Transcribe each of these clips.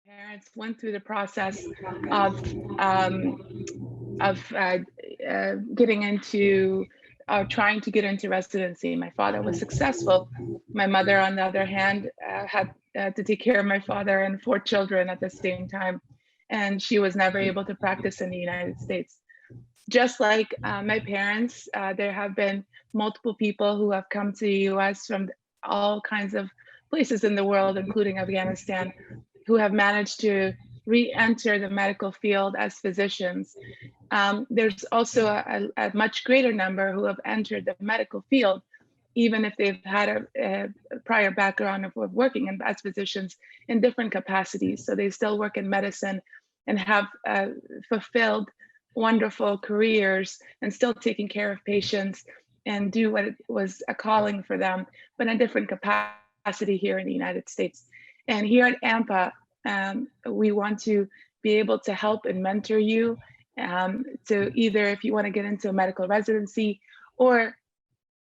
Parents went through the process of um, getting into trying to get into residency. My father was successful. My mother, on the other hand, had to take care of my father and four children at the same time, and she was never able to practice in the United States. Just like my parents, there have been multiple people who have come to the US from all kinds of places in the world, including Afghanistan, who have managed to re-enter the medical field as physicians. There's also a much greater number who have entered the medical field, even if they've had a prior background of working as physicians in different capacities. So they still work in medicine and have fulfilled wonderful careers and still taking care of patients and do what it was a calling for them, but in a different capacity here in the United States. And here at AMPA, we want to be able to help and mentor you to either if you want to get into a medical residency, or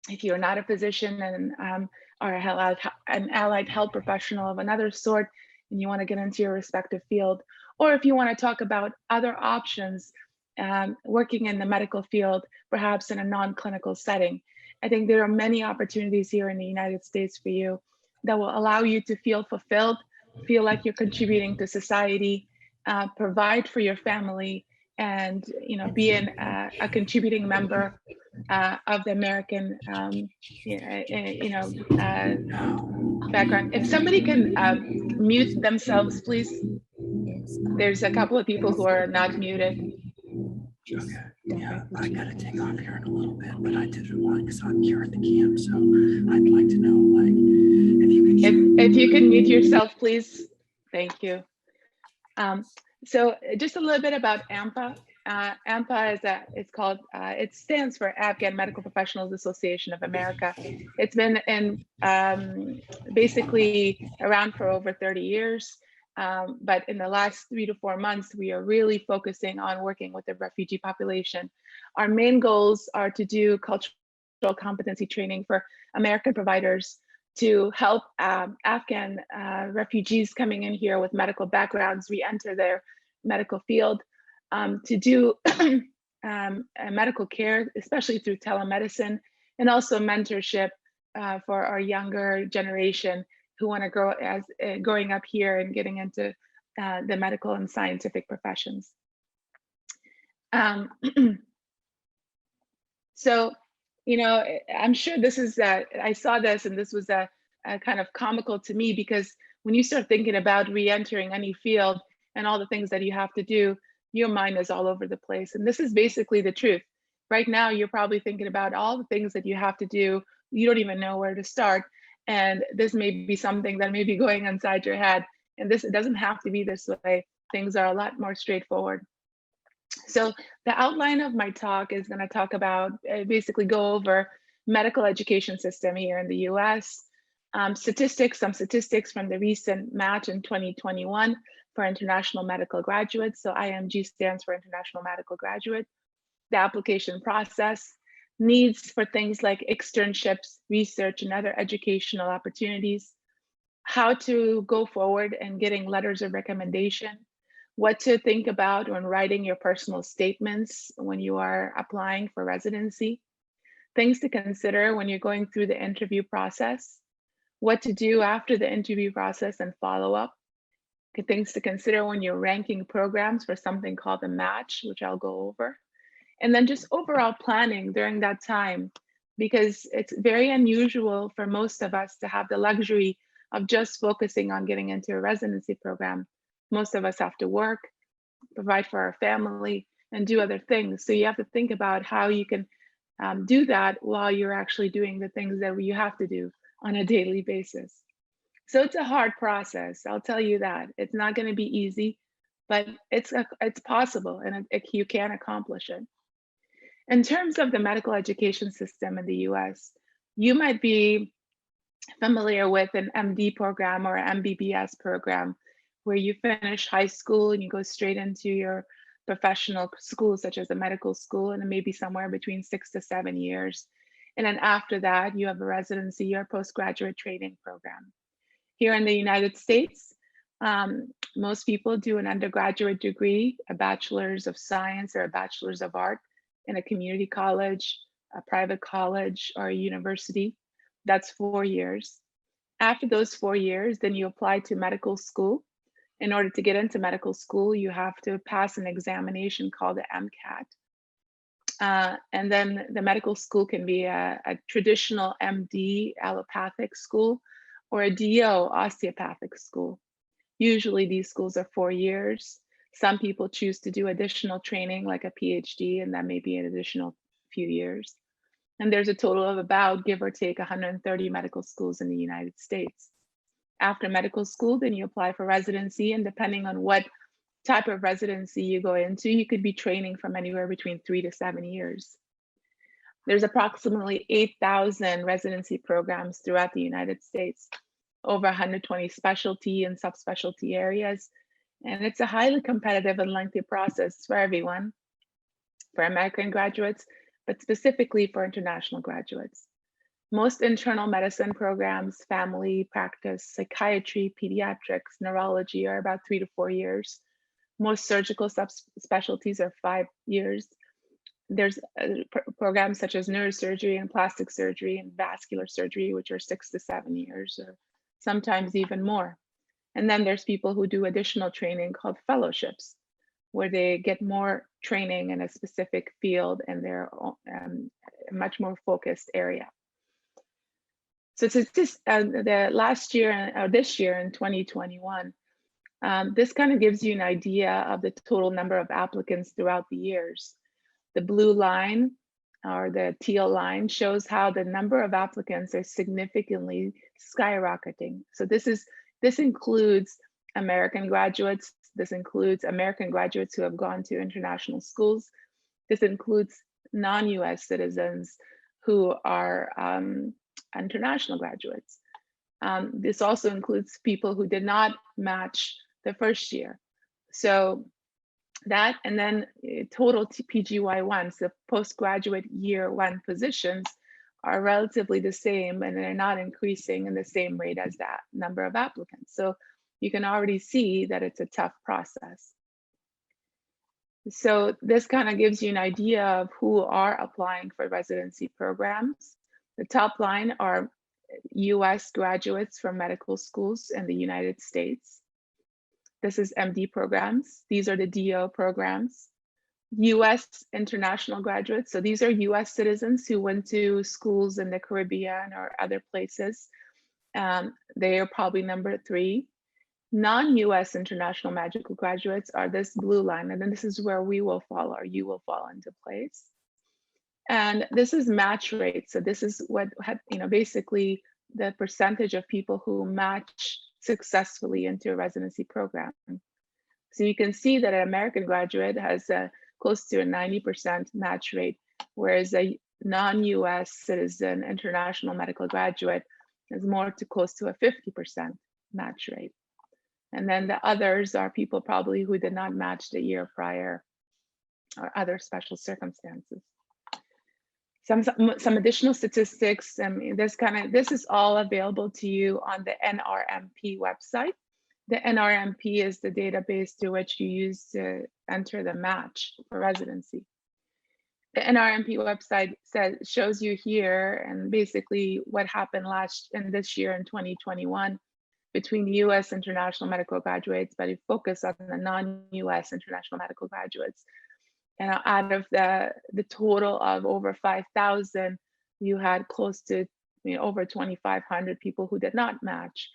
if you're not a physician and are an allied health professional of another sort and you want to get into your respective field, or if you want to talk about other options working in the medical field, perhaps in a non-clinical setting. I think there are many opportunities here in the United States for you that will allow you to feel fulfilled, feel like you're contributing to society, provide for your family, and be a contributing member of the American background. If somebody can mute themselves, please. There's a couple of people who are not muted. Okay, yeah, I gotta take off here in a little bit, but I did it want because I'm here at the camp, so I'd like to know, like, if you can mute yourself, please. Thank you. So just a little bit about AMPAA. AMPAA it stands for Afghan Medical Professionals Association of America. It's been basically around for over 30 years. But in the last 3 to 4 months, we are really focusing on working with the refugee population. Our main goals are to do cultural competency training for American providers to help Afghan refugees coming in here with medical backgrounds re-enter their medical field, to do medical care, especially through telemedicine, and also mentorship for our younger generation who want to growing up here and getting into the medical and scientific professions. So, I'm sure this is, I saw this and this was a kind of comical to me, because when you start thinking about re-entering any field and all the things that you have to do, your mind is all over the place. And this is basically the truth. Right now, you're probably thinking about all the things that you have to do. You don't even know where to start. And this may be something that may be going inside your head. And it doesn't have to be this way. Things are a lot more straightforward. So the outline of my talk is going to talk about, basically go over medical education system here in the US, some statistics from the recent match in 2021 for international medical graduates. So IMG stands for International Medical Graduate. The application process, needs for things like externships, research, and other educational opportunities, how to go forward and getting letters of recommendation, what to think about when writing your personal statements when you are applying for residency, things to consider when you're going through the interview process, what to do after the interview process and follow up, things to consider when you're ranking programs for something called the match, which I'll go over, and then just overall planning during that time, because it's very unusual for most of us to have the luxury of just focusing on getting into a residency program. Most of us have to work, provide for our family, and do other things. So you have to think about how you can do that while you're actually doing the things that you have to do on a daily basis. So it's a hard process, I'll tell you that. It's not going to be easy, but it's possible, and you can accomplish it. In terms of the medical education system in the US, you might be familiar with an MD program or an MBBS program, where you finish high school and you go straight into your professional school, such as a medical school, and it may be somewhere between 6 to 7 years. And then after that, you have a residency or postgraduate training program. Here in the United States, Most people do an undergraduate degree, a bachelor's of science or a bachelor's of art in a community college, a private college, or a university. That's 4 years. After those 4 years, then you apply to medical school. In order to get into medical school, you have to pass an examination called the MCAT. And then the medical school can be a traditional MD allopathic school or a DO osteopathic school. Usually these schools are 4 years. Some people choose to do additional training like a PhD, and that may be an additional few years. And there's a total of about, give or take, 130 medical schools in the United States. After medical school, then you apply for residency, and depending on what type of residency you go into, you could be training from anywhere between 3 to 7 years. There's approximately 8,000 residency programs throughout the United States, over 120 specialty and subspecialty areas. And it's a highly competitive and lengthy process for everyone, for American graduates, but specifically for international graduates. Most internal medicine programs, family practice, psychiatry, pediatrics, neurology are about 3 to 4 years. Most surgical subspecialties are 5 years. There's programs such as neurosurgery and plastic surgery and vascular surgery, which are 6 to 7 years, or sometimes even more. And then there's people who do additional training called fellowships, where they get more training in a specific field and they're a much more focused area. So to this, the last year, or this year in 2021, this kind of gives you an idea of the total number of applicants throughout the years. The blue line or the teal line shows how the number of applicants are significantly skyrocketing. So this includes American graduates. This includes American graduates who have gone to international schools. This includes non-US citizens who are international graduates. This also includes people who did not match the first year. So that, and then total PGY1, so postgraduate year one positions are relatively the same, and they're not increasing in the same rate as that number of applicants. So you can already see that it's a tough process. So this kind of gives you an idea of who are applying for residency programs. The top line are US graduates from medical schools in the United States. This is MD programs. These are the DO programs. US international graduates. So these are US citizens who went to schools in the Caribbean or other places. They are probably number 3. Non-US international medical graduates are this blue line, and then this is where we will fall, or you will fall into place. And this is match rate. So this is what, basically the percentage of people who match successfully into a residency program. So you can see that an American graduate has close to a 90% match rate, whereas a non-US citizen international medical graduate is more to close to a 50% match rate. And then the others are people probably who did not match the year prior or other special circumstances. Some additional statistics, this is all available to you on the NRMP website. The NRMP is the database through which you use to enter the match for residency. The NRMP website shows you here and basically what happened this year in 2021 between US international medical graduates, but it focused on the non-US international medical graduates. And out of the total of over 5,000, you had close to over 2,500 people who did not match.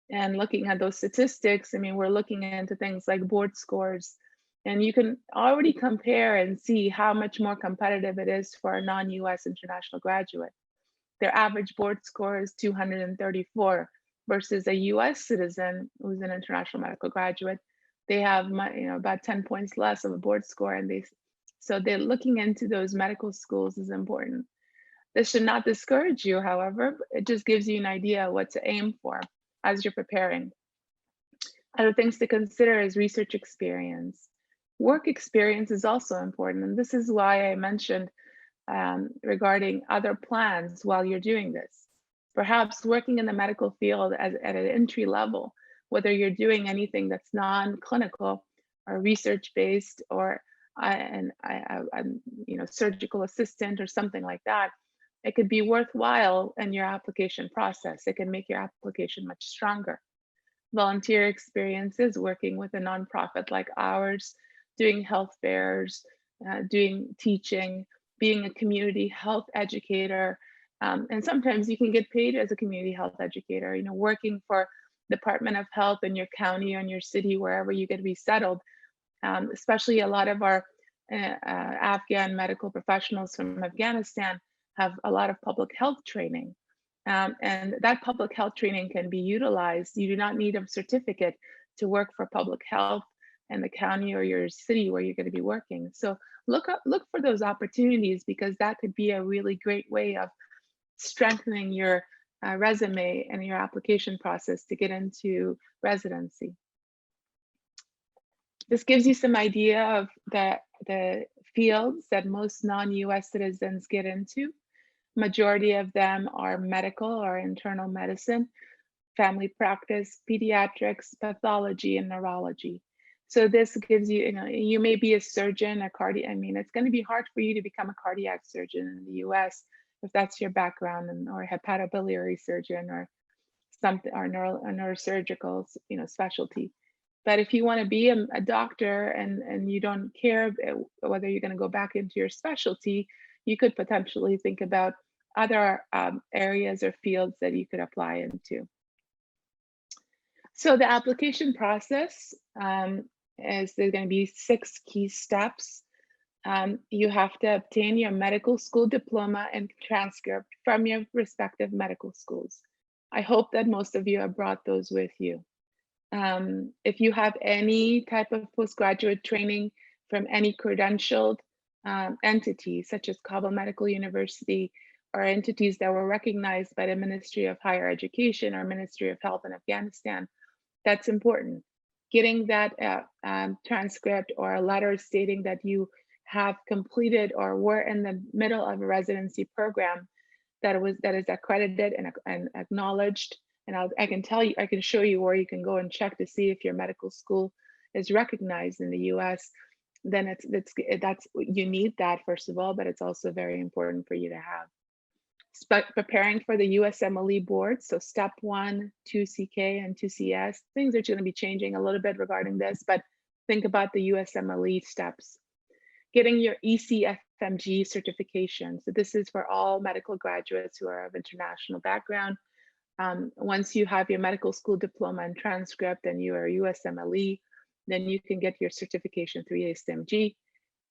And looking at those statistics, we're looking into things like board scores, and you can already compare and see how much more competitive it is for a non-US international graduate. Their average board score is 234 versus a US citizen who's an international medical graduate. They have about 10 points less of a board score, and so they're looking into those medical schools is important. This should not discourage you, however. It just gives you an idea what to aim for as you're preparing. Other things to consider is research experience. Work experience is also important, and this is why I mentioned regarding other plans while you're doing this. Perhaps working in the medical field at an entry level, whether you're doing anything that's non-clinical or research-based, or surgical assistant or something like that, it could be worthwhile in your application process. It can make your application much stronger. Volunteer experiences working with a nonprofit like ours, doing health fairs, doing teaching, being a community health educator. And sometimes you can get paid as a community health educator, working for Department of Health in your county or in your city, wherever you get to be settled. Especially a lot of our Afghan medical professionals from Afghanistan have a lot of public health training. And that public health training can be utilized. You do not need a certificate to work for public health in the county or your city where you're going to be working. So look for those opportunities, because that could be a really great way of strengthening your resume and your application process to get into residency. This gives you some idea of the fields that most non-US citizens get into. Majority of them are medical or internal medicine, family practice, pediatrics, pathology, and neurology. So this gives you, you may be a surgeon, it's going to be hard for you to become a cardiac surgeon in the US if that's your background, or a hepatobiliary surgeon or something, or a neurosurgical, specialty. But if you want to be a doctor and you don't care whether you're going to go back into your specialty, you could potentially think about other areas or fields that you could apply into. So the application process is, there's going to be 6 key steps. You have to obtain your medical school diploma and transcript from your respective medical schools. I hope that most of you have brought those with you. If you have any type of postgraduate training from any credentialed entity, such as Kabul Medical University, or entities that were recognized by the Ministry of Higher Education or Ministry of Health in Afghanistan, that's important. Getting that transcript or a letter stating that you have completed or were in the middle of a residency program that is accredited and acknowledged. And I can show you where you can go and check to see if your medical school is recognized in the US. Then you need that, first of all, but it's also very important for you to have. Preparing for the USMLE board, so step 1, 2CK, and 2CS. Things are going to be changing a little bit regarding this, but think about the USMLE steps. Getting your ECFMG certification. So this is for all medical graduates who are of international background. Once you have your medical school diploma and transcript and you are USMLE, then you can get your certification through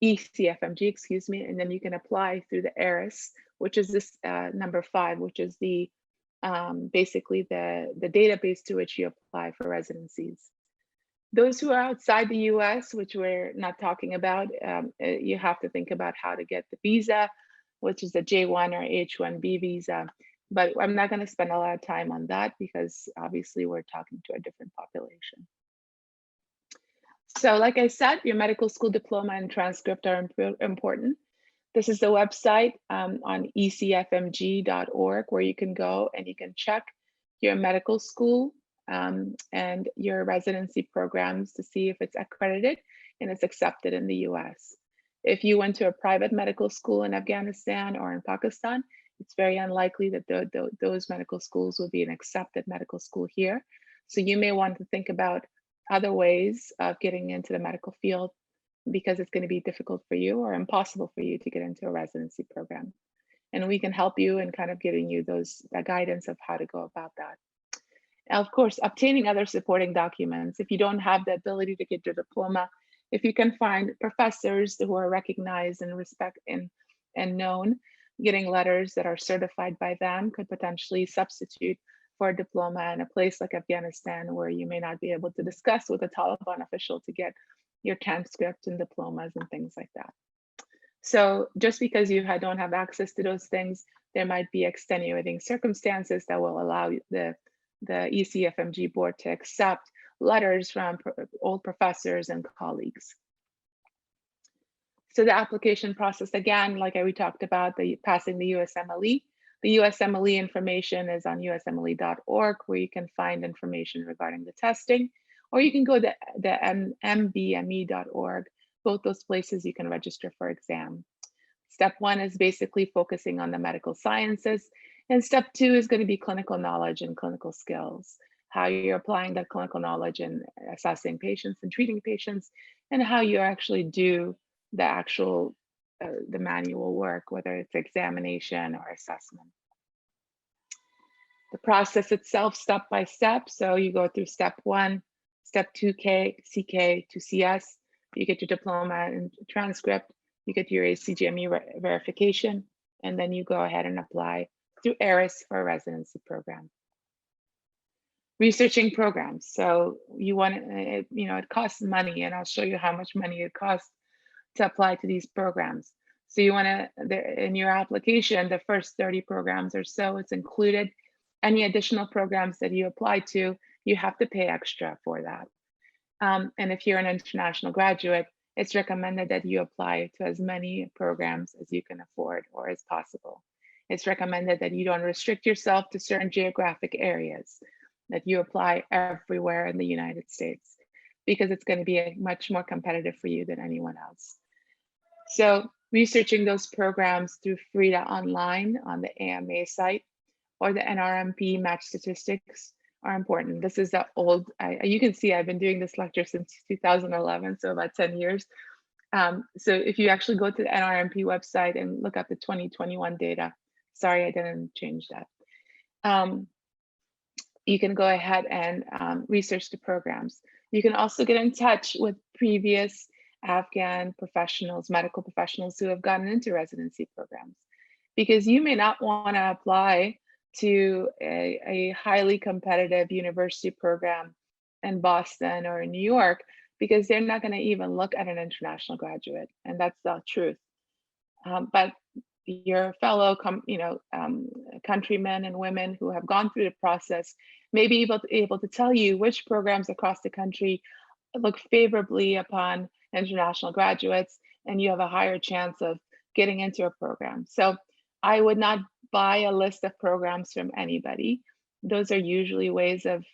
ECFMG, excuse me, and then you can apply through the ARIS, which is this number 5, which is the basically the database to which you apply for residencies. Those who are outside the US, which we're not talking about, you have to think about how to get the visa, which is the J1 or H1B visa. But I'm not going to spend a lot of time on that because obviously we're talking to a different population. So like I said, your medical school diploma and transcript are important. This is the website on ecfmg.org where you can go and you can check your medical school and your residency programs to see if it's accredited and it's accepted in the US. If you went to a private medical school in Afghanistan or in Pakistan, it's very unlikely that those medical schools will be an accepted medical school here. So you may want to think about other ways of getting into the medical field because it's going to be difficult for you or impossible for you to get into a residency program. And we can help you in kind of giving you the guidance of how to go about that. Of course, obtaining other supporting documents. If you don't have the ability to get your diploma, if you can find professors who are recognized and respected and known, getting letters that are certified by them could potentially substitute for a diploma in a place like Afghanistan, where you may not be able to discuss with a Taliban official to get your transcript and diplomas and things like that. So just because you don't have access to those things, there might be extenuating circumstances that will allow the ECFMG board to accept letters from old professors and colleagues. So the application process, again, like we talked about, passing the USMLE, The USMLE information is on usmle.org, where you can find information regarding the testing, or you can go to the mbme.org. Both those places you can register for exam. Step 1 is basically focusing on the medical sciences, and step 2 is going to be clinical knowledge and clinical skills, how you're applying that clinical knowledge and assessing patients and treating patients, and how you actually do the actual the manual work, whether it's examination or assessment. The process itself, step by step. So you go through step 1, step 2K, CK to CS. You get your diploma and transcript. You get your ACGME verification, and then you go ahead and apply through ARIS for a residency program. Researching programs. So you want to, it costs money, and I'll show you how much money it costs to apply to these programs. So you want to, in your application, the first 30 programs or so, it's included. Any additional programs that you apply to, you have to pay extra for that. And if you're an international graduate, it's recommended that you apply to as many programs as you can afford or as possible. It's recommended that you don't restrict yourself to certain geographic areas, that you apply everywhere in the United States, because it's going to be much more competitive for you than anyone else. So researching those programs through Frida Online on the AMA site or the NRMP match statistics are important. This is the old, you can see I've been doing this lecture since 2011, so about 10 years. So if you actually go to the NRMP website and look at the 2021 data, sorry, I didn't change that. You can go ahead and research the programs. You can also get in touch with previous Afghan professionals, medical professionals who have gotten into residency programs, because you may not want to apply to a highly competitive university program in Boston or in New York, because they're not going to even look at an international graduate, and that's the truth. But your fellow countrymen and women who have gone through the process may be able to tell you which programs across the country look favorably upon international graduates, and you have a higher chance of getting into a program. So I would not buy a list of programs from anybody. Those are usually ways of,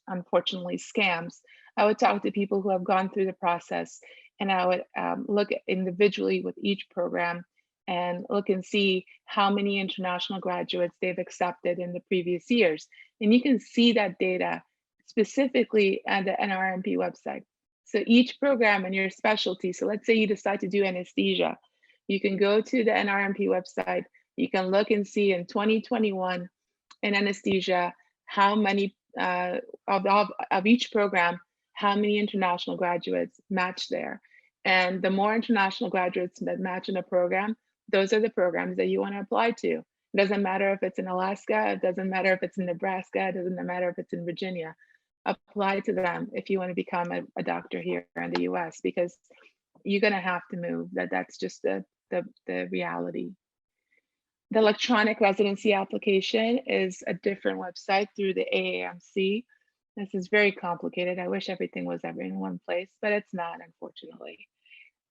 unfortunately, scams. I would talk to people who have gone through the process, and I would look individually with each program and look and see how many international graduates they've accepted in the previous years. And you can see that data specifically at the NRMP website. So each program and your specialty, so let's say you decide to do anesthesia, you can go to the NRMP website, you can look and see in 2021 in anesthesia, how many of each program, how many international graduates match there. And the more international graduates that match in a program, those are the programs that you want to apply to. It doesn't matter if it's in Alaska, it doesn't matter if it's in Nebraska, it doesn't matter if it's in Virginia. Apply to them if you want to become a doctor here in the US, because you're going to have to move. That's just the reality. The electronic residency application is a different website through the AAMC. This is very complicated. I wish everything was in one place, but it's not, unfortunately.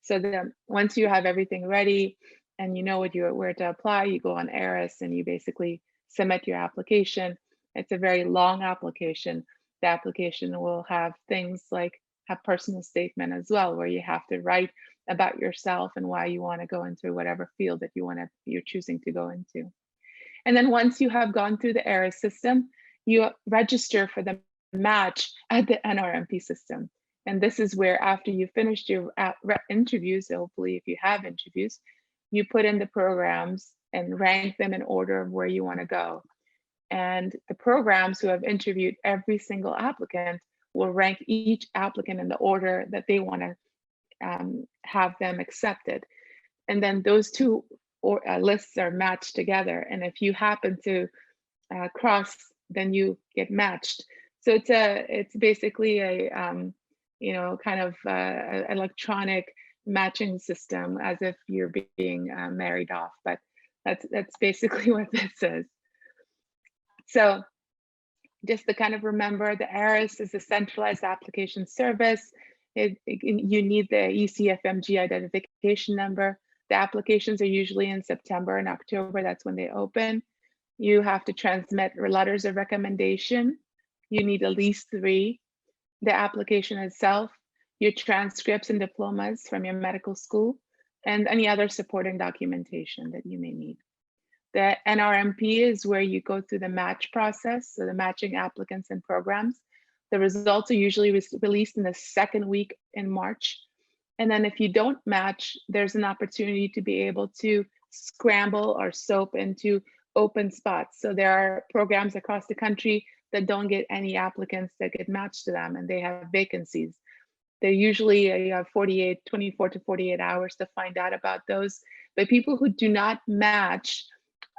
So then once you have everything ready and you know where to apply, you go on ARIS and you basically submit your application. It's a very long application. The application will have things like a personal statement as well, where you have to write about yourself and why you want to go into whatever field that you're choosing to go into. And then once you have gone through the ARIS system, you register for the match at the NRMP system. And this is where, after you finished your interviews, hopefully if you have interviews, you put in the programs and rank them in order of where you want to go. And the programs who have interviewed every single applicant will rank each applicant in the order that they want to have them accepted. And then those two lists are matched together. And if you happen to cross, then you get matched. So it's basically a kind of electronic matching system, as if you're being married off. But that's basically what this is. So just to kind of remember, the ARIS is a centralized application service. You need the ECFMG identification number. The applications are usually in September and October. That's when they open. You have to transmit letters of recommendation. You need at least 3. The application itself, your transcripts and diplomas from your medical school, and any other supporting documentation that you may need. The NRMP is where you go through the match process, so the matching applicants and programs. The results are usually released in the 2nd week in March. And then if you don't match, there's an opportunity to be able to scramble or soap into open spots. So there are programs across the country that don't get any applicants that get matched to them, and they have vacancies. They're usually you have 24 to 48 hours to find out about those. But people who do not match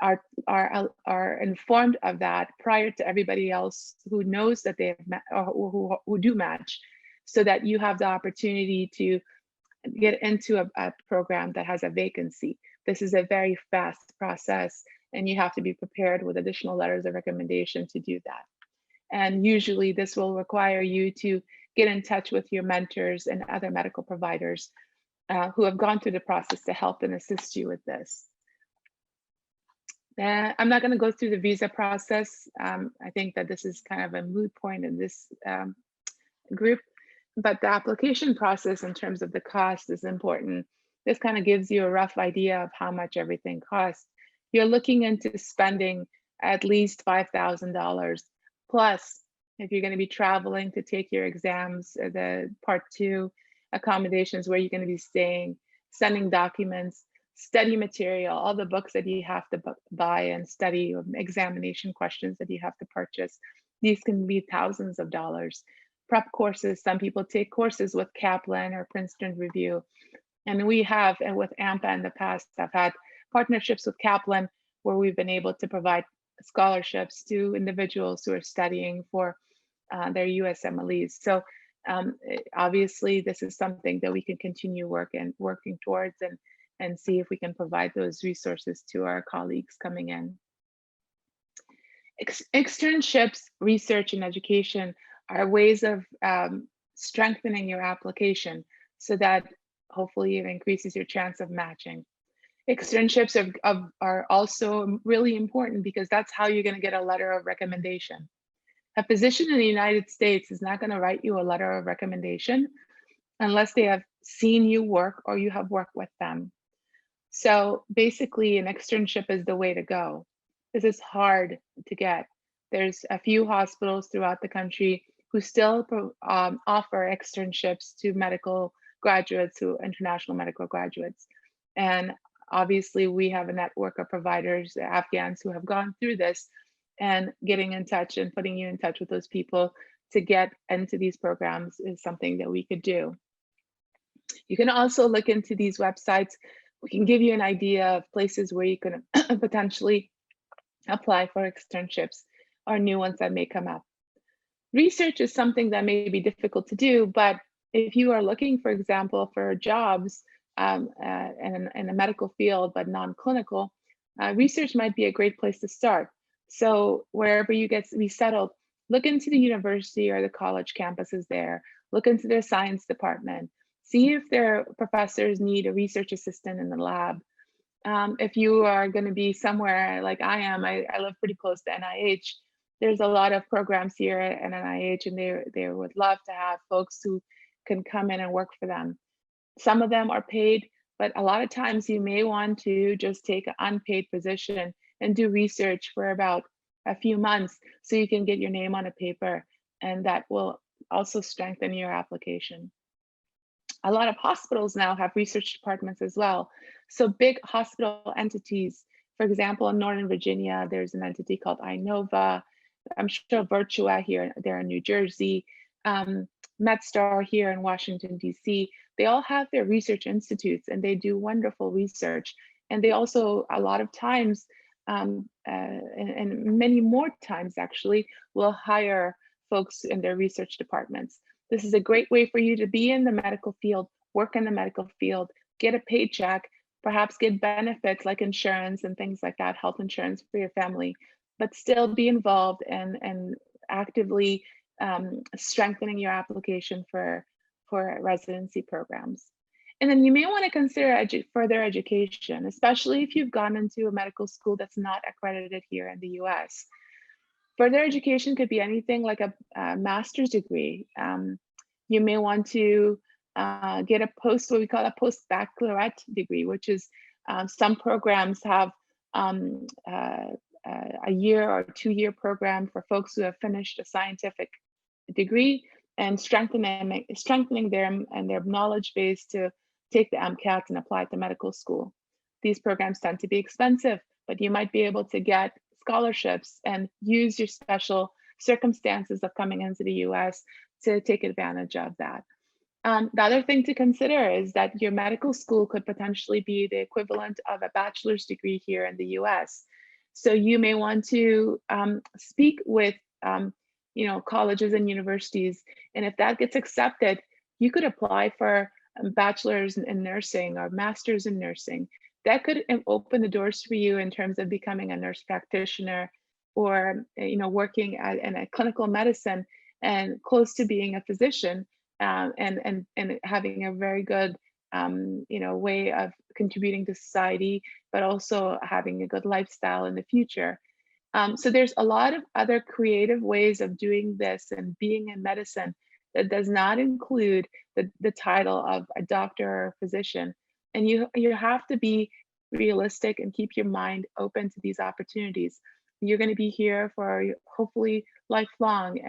are informed of that prior to everybody else who knows that they have or who do match, so that you have the opportunity to get into a program that has a vacancy. This is a very fast process, and you have to be prepared with additional letters of recommendation to do that. And usually this will require you to get in touch with your mentors and other medical providers who have gone through the process to help and assist you with this. I'm not going to go through the visa process. I think that this is kind of a moot point in this group, but the application process in terms of the cost is important. This kind of gives you a rough idea of how much everything costs. You're looking into spending at least $5,000 plus if you're going to be traveling to take your exams, the part 2 accommodations where you're going to be staying, sending documents, study material, all the books that you have to buy and study, examination questions that you have to purchase. These can be thousands of dollars. Prep courses, some people take courses with Kaplan or Princeton Review. And we have, and with AMPAA in the past, I've had partnerships with Kaplan where we've been able to provide scholarships to individuals who are studying for their USMLEs. So obviously this is something that we can continue working towards and see if we can provide those resources to our colleagues coming in. Externships, research, and education are ways of strengthening your application so that hopefully it increases your chance of matching. Externships are also really important because that's how you're going to get a letter of recommendation. A physician in the United States is not going to write you a letter of recommendation unless they have seen you work or you have worked with them. So basically an externship is the way to go. This is hard to get. There's a few hospitals throughout the country who still offer externships to medical graduates, to international medical graduates. And obviously we have a network of providers, Afghans, who have gone through this, and getting in touch and putting you in touch with those people to get into these programs is something that we could do. You can also look into these websites. We can give you an idea of places where you can potentially apply for externships or new ones that may come up. Research is something that may be difficult to do, but if you are looking, for example, for jobs in a medical field but non-clinical, research might be a great place to start. So wherever you get resettled, look into the university or the college campuses there, look into their science department, see if their professors need a research assistant in the lab. If you are going to be somewhere like I am, I live pretty close to NIH. There's a lot of programs here at NIH, and they would love to have folks who can come in and work for them. Some of them are paid, but a lot of times you may want to just take an unpaid position and do research for about a few months so you can get your name on a paper, and that will also strengthen your application. A lot of hospitals now have research departments as well. So big hospital entities, for example, in Northern Virginia, there's an entity called Inova. I'm sure Virtua there in New Jersey, MedStar here in Washington, DC, they all have their research institutes and they do wonderful research. And they also, a lot of times, and many more times actually, will hire folks in their research departments. This is a great way for you to be in the medical field, work in the medical field, get a paycheck, perhaps get benefits like insurance and things like that, health insurance for your family, but still be involved and actively strengthening your application for residency programs. And then you may want to consider further education, especially if you've gone into a medical school that's not accredited here in the US. Further education could be anything like a master's degree. You may want to get what we call a post-baccalaureate degree, which is some programs have a year or 2-year program for folks who have finished a scientific degree and strengthening their knowledge base to take the MCAT and apply to medical school. These programs tend to be expensive, but you might be able to get scholarships and use your special circumstances of coming into the US to take advantage of that. The other thing to consider is that your medical school could potentially be the equivalent of a bachelor's degree here in the US. So you may want to speak with colleges and universities, and if that gets accepted, you could apply for a bachelor's in nursing or master's in nursing. That could open the doors for you in terms of becoming a nurse practitioner or working in a clinical medicine and close to being a physician, and having a very good way of contributing to society, but also having a good lifestyle in the future. So there's a lot of other creative ways of doing this and being in medicine that does not include the title of a doctor or physician. And you have to be realistic and keep your mind open to these opportunities. You're going to be here for hopefully lifelong.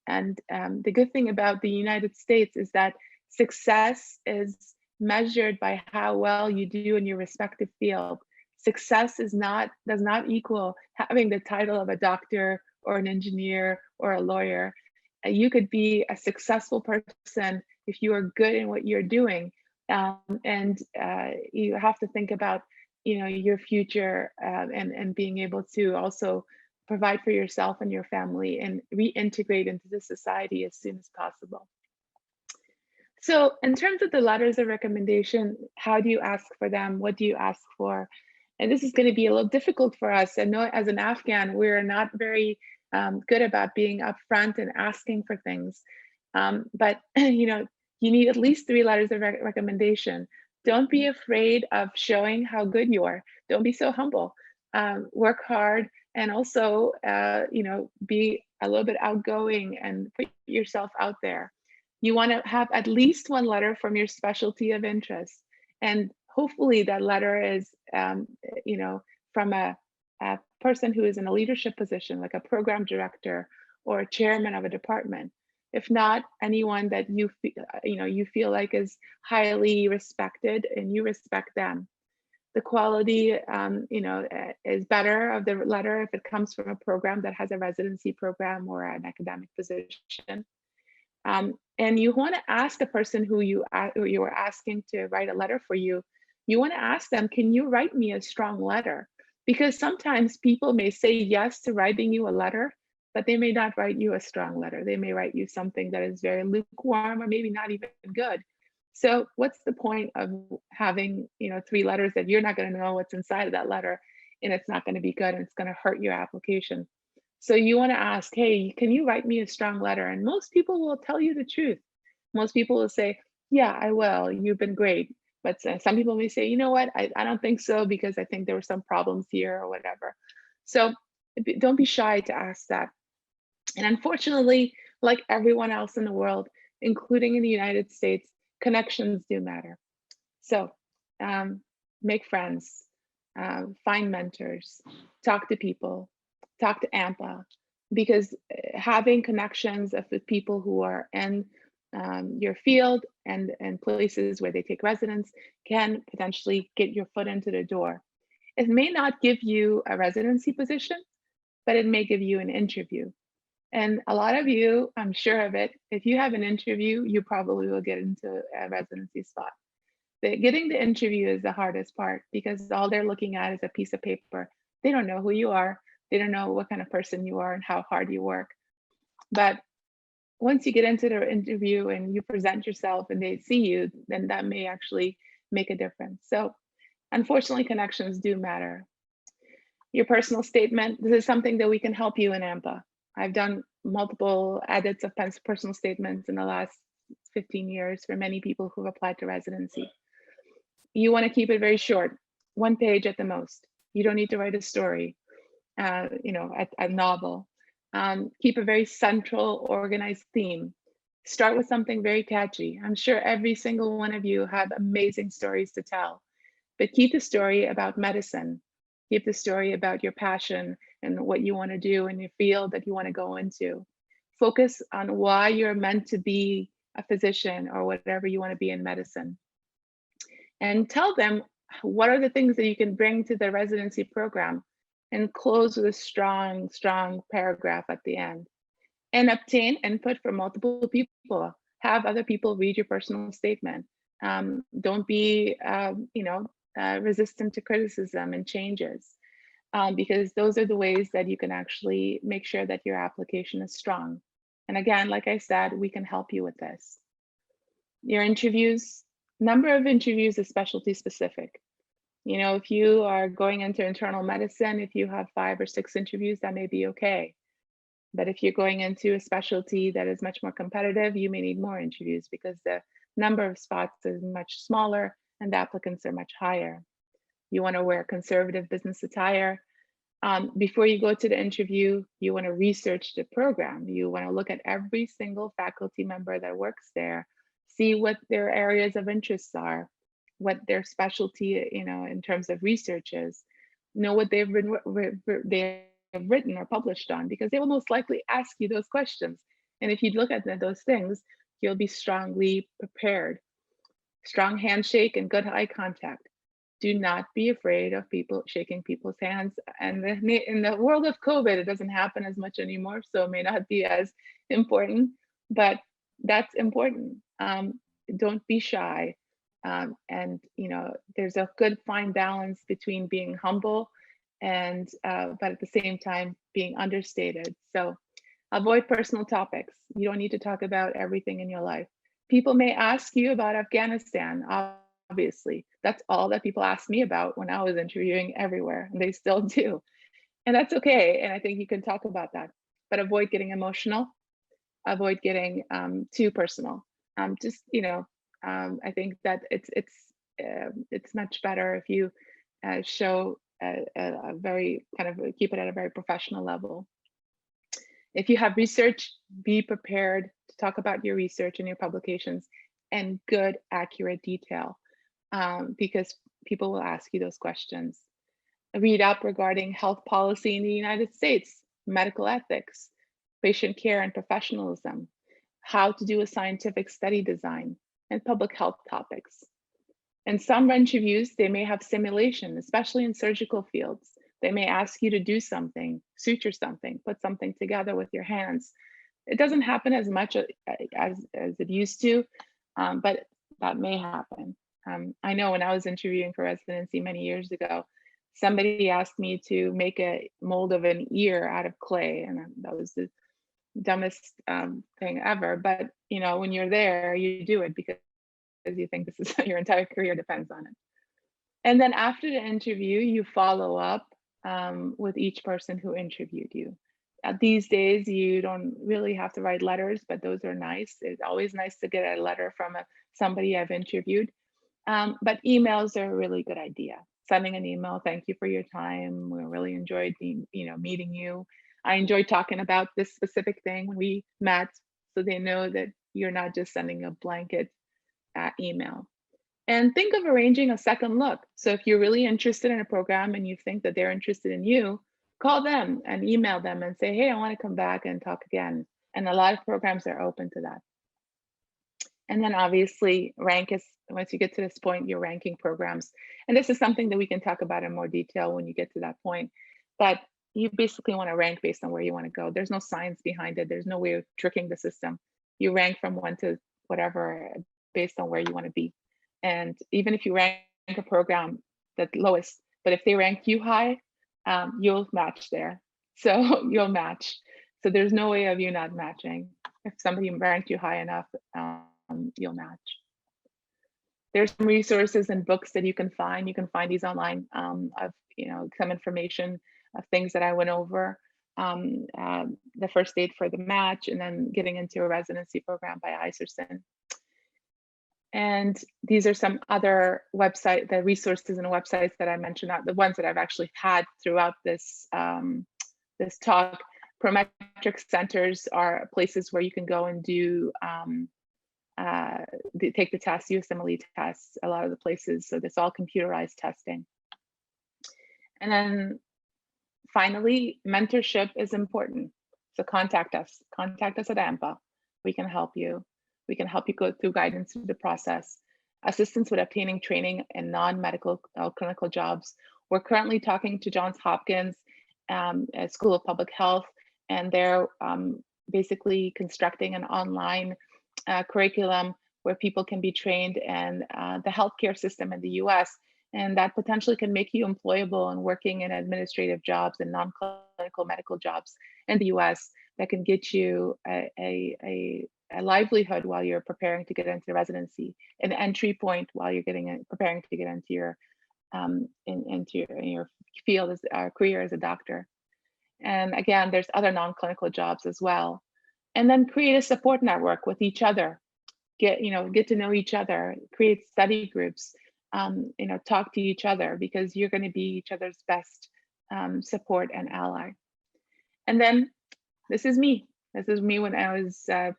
And the good thing about the United States is that success is measured by how well you do in your respective field. Success does not equal having the title of a doctor or an engineer or a lawyer. You could be a successful person if you are good in what you're doing, and you have to think about your future, and being able to also provide for yourself and your family and reintegrate into the society as soon as possible. So in terms of the letters of recommendation, how do you ask for them? What do you ask for? And this is going to be a little difficult for us. I know as an Afghan, we're not very good about being upfront and asking for things. But you need at least 3 letters of recommendation. Don't be afraid of showing how good you are. Don't be so humble. Work hard, and also be a little bit outgoing and put yourself out there. You want to have at least 1 letter from your specialty of interest, and hopefully that letter is from a person who is in a leadership position, like a program director or a chairman of a department. If not, anyone that you feel like is highly respected and you respect them. The quality is better of the letter if it comes from a program that has a residency program or an academic position. And you want to ask the person who you are asking to write a letter for you. You want to ask them, can you write me a strong letter? Because sometimes people may say yes to writing you a letter, but they may not write you a strong letter. They may write you something that is very lukewarm or maybe not even good. So what's the point of having 3 letters that you're not going to know what's inside of that letter, and it's not going to be good and it's going to hurt your application? So you want to ask, hey, can you write me a strong letter? And most people will tell you the truth. Most people will say, yeah, I will. You've been great. But some people may say, you know what, I don't think so, because I think there were some problems here or whatever. So don't be shy to ask that. And unfortunately, like everyone else in the world, including in the United States, connections do matter. So make friends, find mentors, talk to people, talk to AMPAA, because having connections with people who are in your field and places where they take residence can potentially get your foot into the door. It may not give you a residency position, but it may give you an interview. And a lot of you, I'm sure of it, if you have an interview, you probably will get into a residency spot. Getting the interview is the hardest part, because all they're looking at is a piece of paper. They don't know who you are. They don't know what kind of person you are and how hard you work. But once you get into the interview and you present yourself and they see you, then that may actually make a difference. So unfortunately, connections do matter. Your personal statement, this is something that we can help you in AMPAA. I've done multiple edits of personal statements in the last 15 years for many people who've applied to residency. you want to keep it very short, 1 page at the most. You don't need to write a story, a novel. Keep a very central, organized theme. Start with something very catchy. I'm sure every single one of you have amazing stories to tell, but keep the story about medicine. Keep the story about your passion and what you want to do in your field that you want to go into. Focus on why you're meant to be a physician or whatever you want to be in medicine. And tell them what are the things that you can bring to the residency program, and close with a strong, strong paragraph at the end. And obtain input from multiple people. Have other people read your personal statement. Don't be, resistant to criticism and changes, because those are the ways that you can actually make sure that your application is strong. And again, like I said, we can help you with this. Your interviews, number of interviews is specialty specific. If you are going into internal medicine, if you have 5 or 6 interviews, that may be okay. But if you're going into a specialty that is much more competitive, you may need more interviews because the number of spots is much smaller and the applicants are much higher. You want to wear conservative business attire. Before you go to the interview, you want to research the program. You want to look at every single faculty member that works there, see what their areas of interest are, what their specialty, in terms of research is, know what they've written or published on, because they will most likely ask you those questions. And if you look at those things, you'll be strongly prepared. Strong handshake and good eye contact. Do not be afraid of people shaking people's hands. And in the world of COVID, it doesn't happen as much anymore, so it may not be as important, but that's important. Don't be shy. And there's a good fine balance between being humble and but at the same time being understated. So avoid personal topics. You don't need to talk about everything in your life. People may ask you about Afghanistan. Obviously, that's all that people asked me about when I was interviewing everywhere, and they still do. And that's okay. And I think you can talk about that, but avoid getting emotional. Avoid getting too personal. I think that it's much better if you show a very kind of keep it at a very professional level. If you have research, be prepared to talk about your research and your publications in good, accurate detail, because people will ask you those questions. Read up regarding health policy in the United States, medical ethics, patient care and professionalism, how to do a scientific study design, and public health topics. In some interviews, they may have simulation, especially in surgical fields. They may ask you to do something, suture something, put something together with your hands. It doesn't happen as much as it used to, but that may happen. I know when I was interviewing for residency many years ago, somebody asked me to make a mold of an ear out of clay, and that was the dumbest thing ever. But when you're there, you do it because you think this is your entire career depends on it. And then after the interview, you follow up with each person who interviewed you. These days, you don't really have to write letters, but those are nice. It's always nice to get a letter from somebody I've interviewed. But emails are a really good idea. Sending an email, thank you for your time. We really enjoyed meeting you. I enjoyed talking about this specific thing when we met, so they know that you're not just sending a blanket email. And think of arranging a second look. So if you're really interested in a program and you think that they're interested in you, call them and email them and say, hey, I want to come back and talk again. And a lot of programs are open to that. And then obviously rank is, once you get to this point, you're ranking programs. And this is something that we can talk about in more detail when you get to that point. But you basically want to rank based on where you want to go. There's no science behind it. There's no way of tricking the system. You rank from 1 to whatever based on where you want to be. And even if you rank a program the lowest, but if they rank you high, you'll match there. So you'll match. So there's no way of you not matching. If somebody ranked you high enough, you'll match. There's some resources and books that you can find. You can find these online of some information of things that I went over. The first aid for the match, and then getting into a residency program by Iserson. And these are some other the resources and websites that I mentioned, the ones that I've actually had throughout this, this talk. Prometric centers are places where you can go and do, take the test, USMLE tests, a lot of the places. So that's all computerized testing. And then finally, mentorship is important. So contact us at AMPAA. We can help you. We can help you go through guidance through the process, assistance with obtaining training in non-medical clinical jobs. We're currently talking to Johns Hopkins School of Public Health, and they're basically constructing an online curriculum where people can be trained in the healthcare system in the US, and that potentially can make you employable and working in administrative jobs and non-clinical medical jobs in the US that can get you a livelihood while you're preparing to get into residency, an entry point while you're preparing to get into your into your field as career as a doctor. And again, there's other non-clinical jobs as well. And then create a support network with each other. Get to know each other, create study groups, talk to each other, because you're going to be each other's best support and ally. And then this is me. This is me when I was, I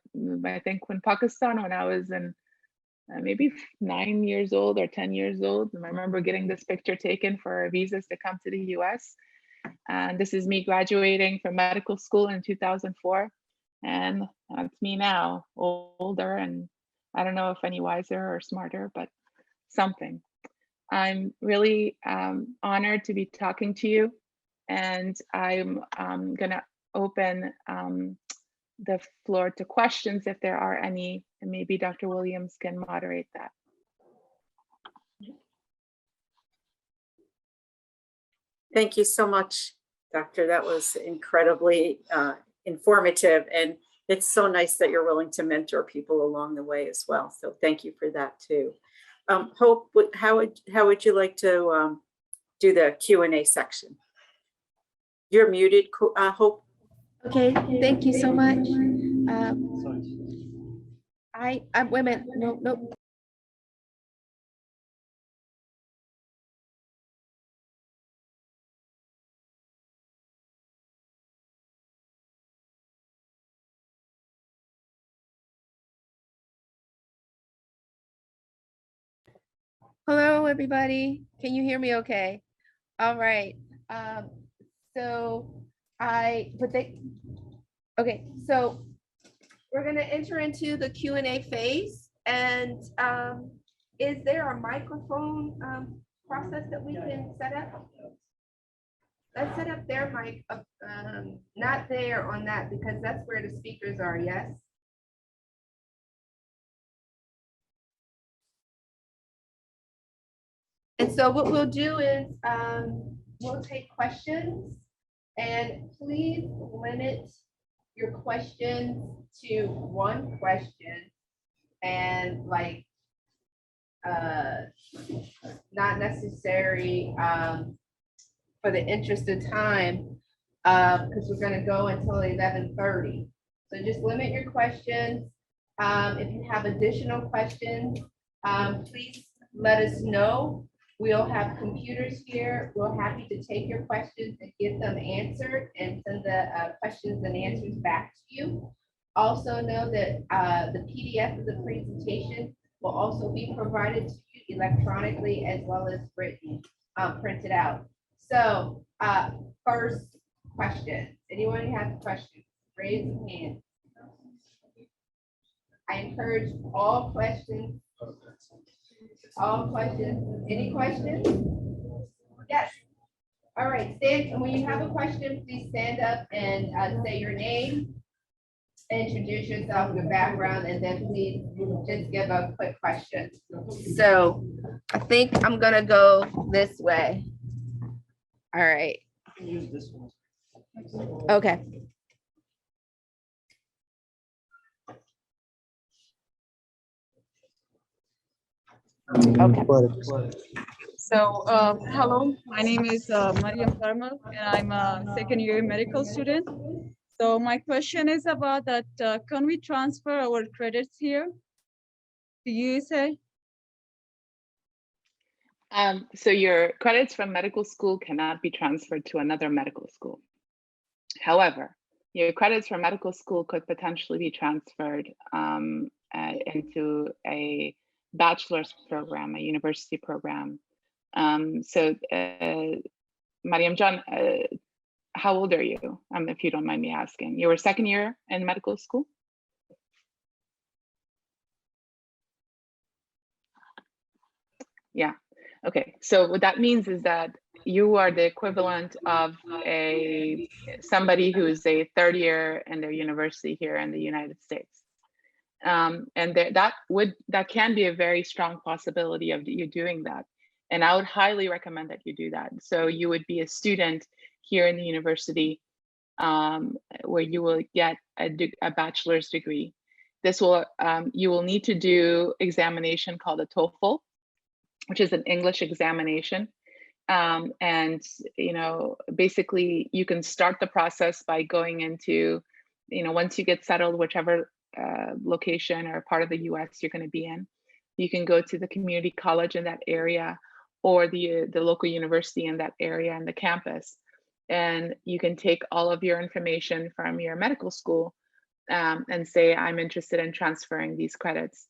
think when Pakistan, when I was in maybe 9 years old or 10 years old. And I remember getting this picture taken for visas to come to the US. And this is me graduating from medical school in 2004. And that's me now, older, and I don't know if any wiser or smarter, but something. I'm really honored to be talking to you, and I'm gonna open the floor to questions if there are any, and maybe Dr. Williams can moderate that. Thank you so much, Doctor. That was incredibly informative, and it's so nice that you're willing to mentor people along the way as well. So thank you for that too. Hope, how would you like to do the Q&A section? You're muted, Hope. Okay, thank you so much. Wait a minute, nope. Hello, everybody. Can you hear me okay? All right. Okay, so we're going to enter into the Q&A phase. And is there a microphone process that we can set up? Let's set up their mic, not there on that, because that's where the speakers are, yes? And so what we'll do is we'll take questions, and please limit your questions to one question, and like not necessary for the interest of time, because we're going to go until 11:30. So just limit your questions. If you have additional questions, please let us know. We'll have computers here. We're happy to take your questions and get them answered and send the questions and answers back to you. Also know that the PDF of the presentation will also be provided to you electronically as well as written, printed out. So first question, anyone have questions? Raise your hand. I encourage all questions. All questions. Any questions? Yes. All right. Stand. And when you have a question, please stand up and say your name, introduce yourself, your background, and then please just give a quick question. So I think I'm gonna go this way. All right. Use this one. Okay. Okay. So, hello, my name is Mariam Karmal, and I'm a second year medical student. So my question is about that, can we transfer our credits here? to USA? So your credits from medical school cannot be transferred to another medical school. However, your credits from medical school could potentially be transferred into a bachelor's program, a university program. Mariam John, how old are you? If you don't mind me asking. You were second year in medical school? Yeah. Okay. So what that means is that you are the equivalent of somebody who's a third year in their university here in the United States. And that can be a very strong possibility of you doing that. And I would highly recommend that you do that. So you would be a student here in the university where you will get a bachelor's degree. This will you will need to do examination called a TOEFL, which is an English examination. And basically you can start the process by going into, once you get settled, whichever location or part of the US you're going to be in, you can go to the community college in that area or the local university in that area and the campus. And you can take all of your information from your medical school and say, I'm interested in transferring these credits.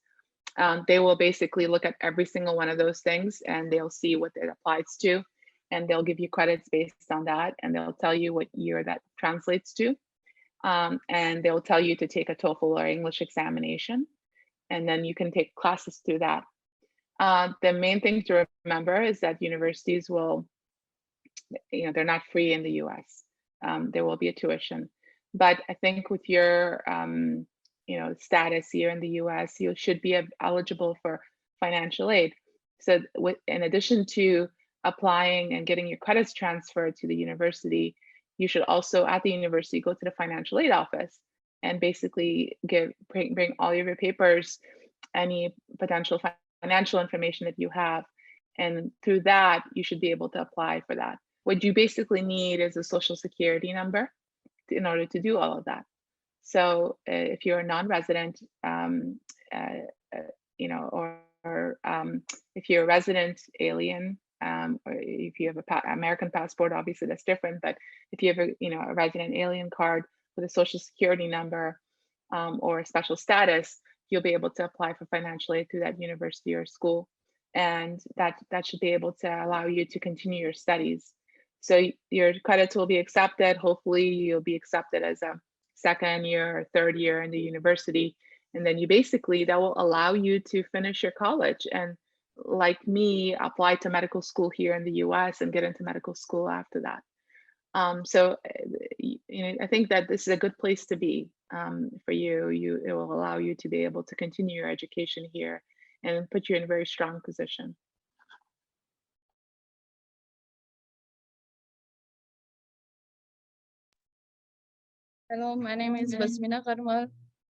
They will basically look at every single one of those things and they'll see what it applies to, and they'll give you credits based on that, and they'll tell you what year that translates to. And they'll tell you to take a TOEFL or English examination, and then you can take classes through that. The main thing to remember is that universities will, they're not free in the US. There will be a tuition. But I think with your status here in the US, you should be eligible for financial aid. So in addition to applying and getting your credits transferred to the university, you should also at the university go to the financial aid office and basically bring all of your papers, any potential financial information that you have. And through that, you should be able to apply for that. What you basically need is a social security number in order to do all of that. So if you're a non-resident, or if you're a resident alien, or if you have an American passport, obviously that's different. But if you have a resident alien card with a social security number or a special status, you'll be able to apply for financial aid through that university or school, and that should be able to allow you to continue your studies. So your credits will be accepted. Hopefully, you'll be accepted as a second year or third year in the university, and then that will allow you to finish your college and, like me, apply to medical school here in the US and get into medical school after that. So I think that this is a good place to be for you. It will allow you to be able to continue your education here and put you in a very strong position. Hello, my name is Basmina Karmal,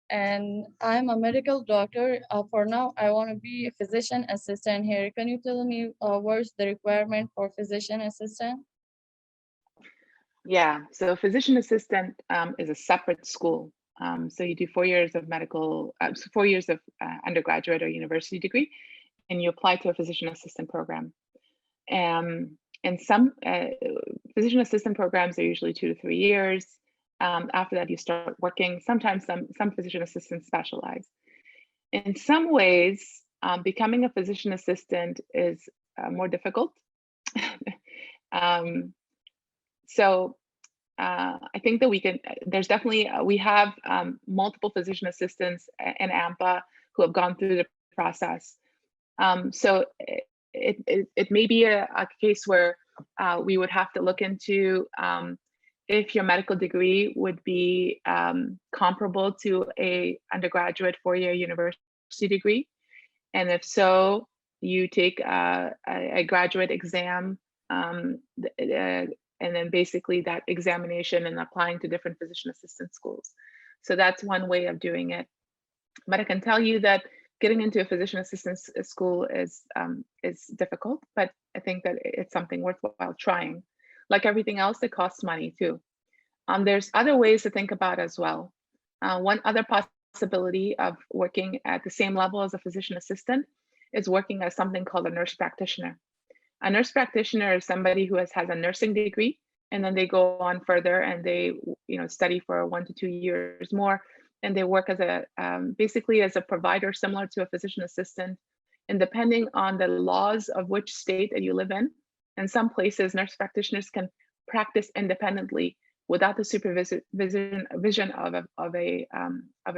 and I'm a medical doctor. For now, I want to be a physician assistant here. Can you tell me what's the requirement for physician assistant? Yeah, so physician assistant is a separate school. So you do 4 years of undergraduate or university degree, and you apply to a physician assistant program. And some physician assistant programs are usually 2 to 3 years. After that, you start working. Sometimes some physician assistants specialize. In some ways, becoming a physician assistant is more difficult. So I think that we have multiple physician assistants in AMPAA who have gone through the process. So it may be a case where we would have to look into if your medical degree would be comparable to a undergraduate 4-year university degree. And if so, you take a graduate exam, and then basically that examination and applying to different physician assistant schools. So that's one way of doing it. But I can tell you that getting into a physician assistant school is difficult, but I think that it's something worthwhile trying. Like everything else, it costs money too. There's other ways to think about as well. One other possibility of working at the same level as a physician assistant is working as something called a nurse practitioner. A nurse practitioner is somebody who has a nursing degree, and then they go on further and they study for 1 to 2 years more, and they work as a basically as a provider similar to a physician assistant. And depending on the laws of which state that you live in some places nurse practitioners can practice independently without the supervision of a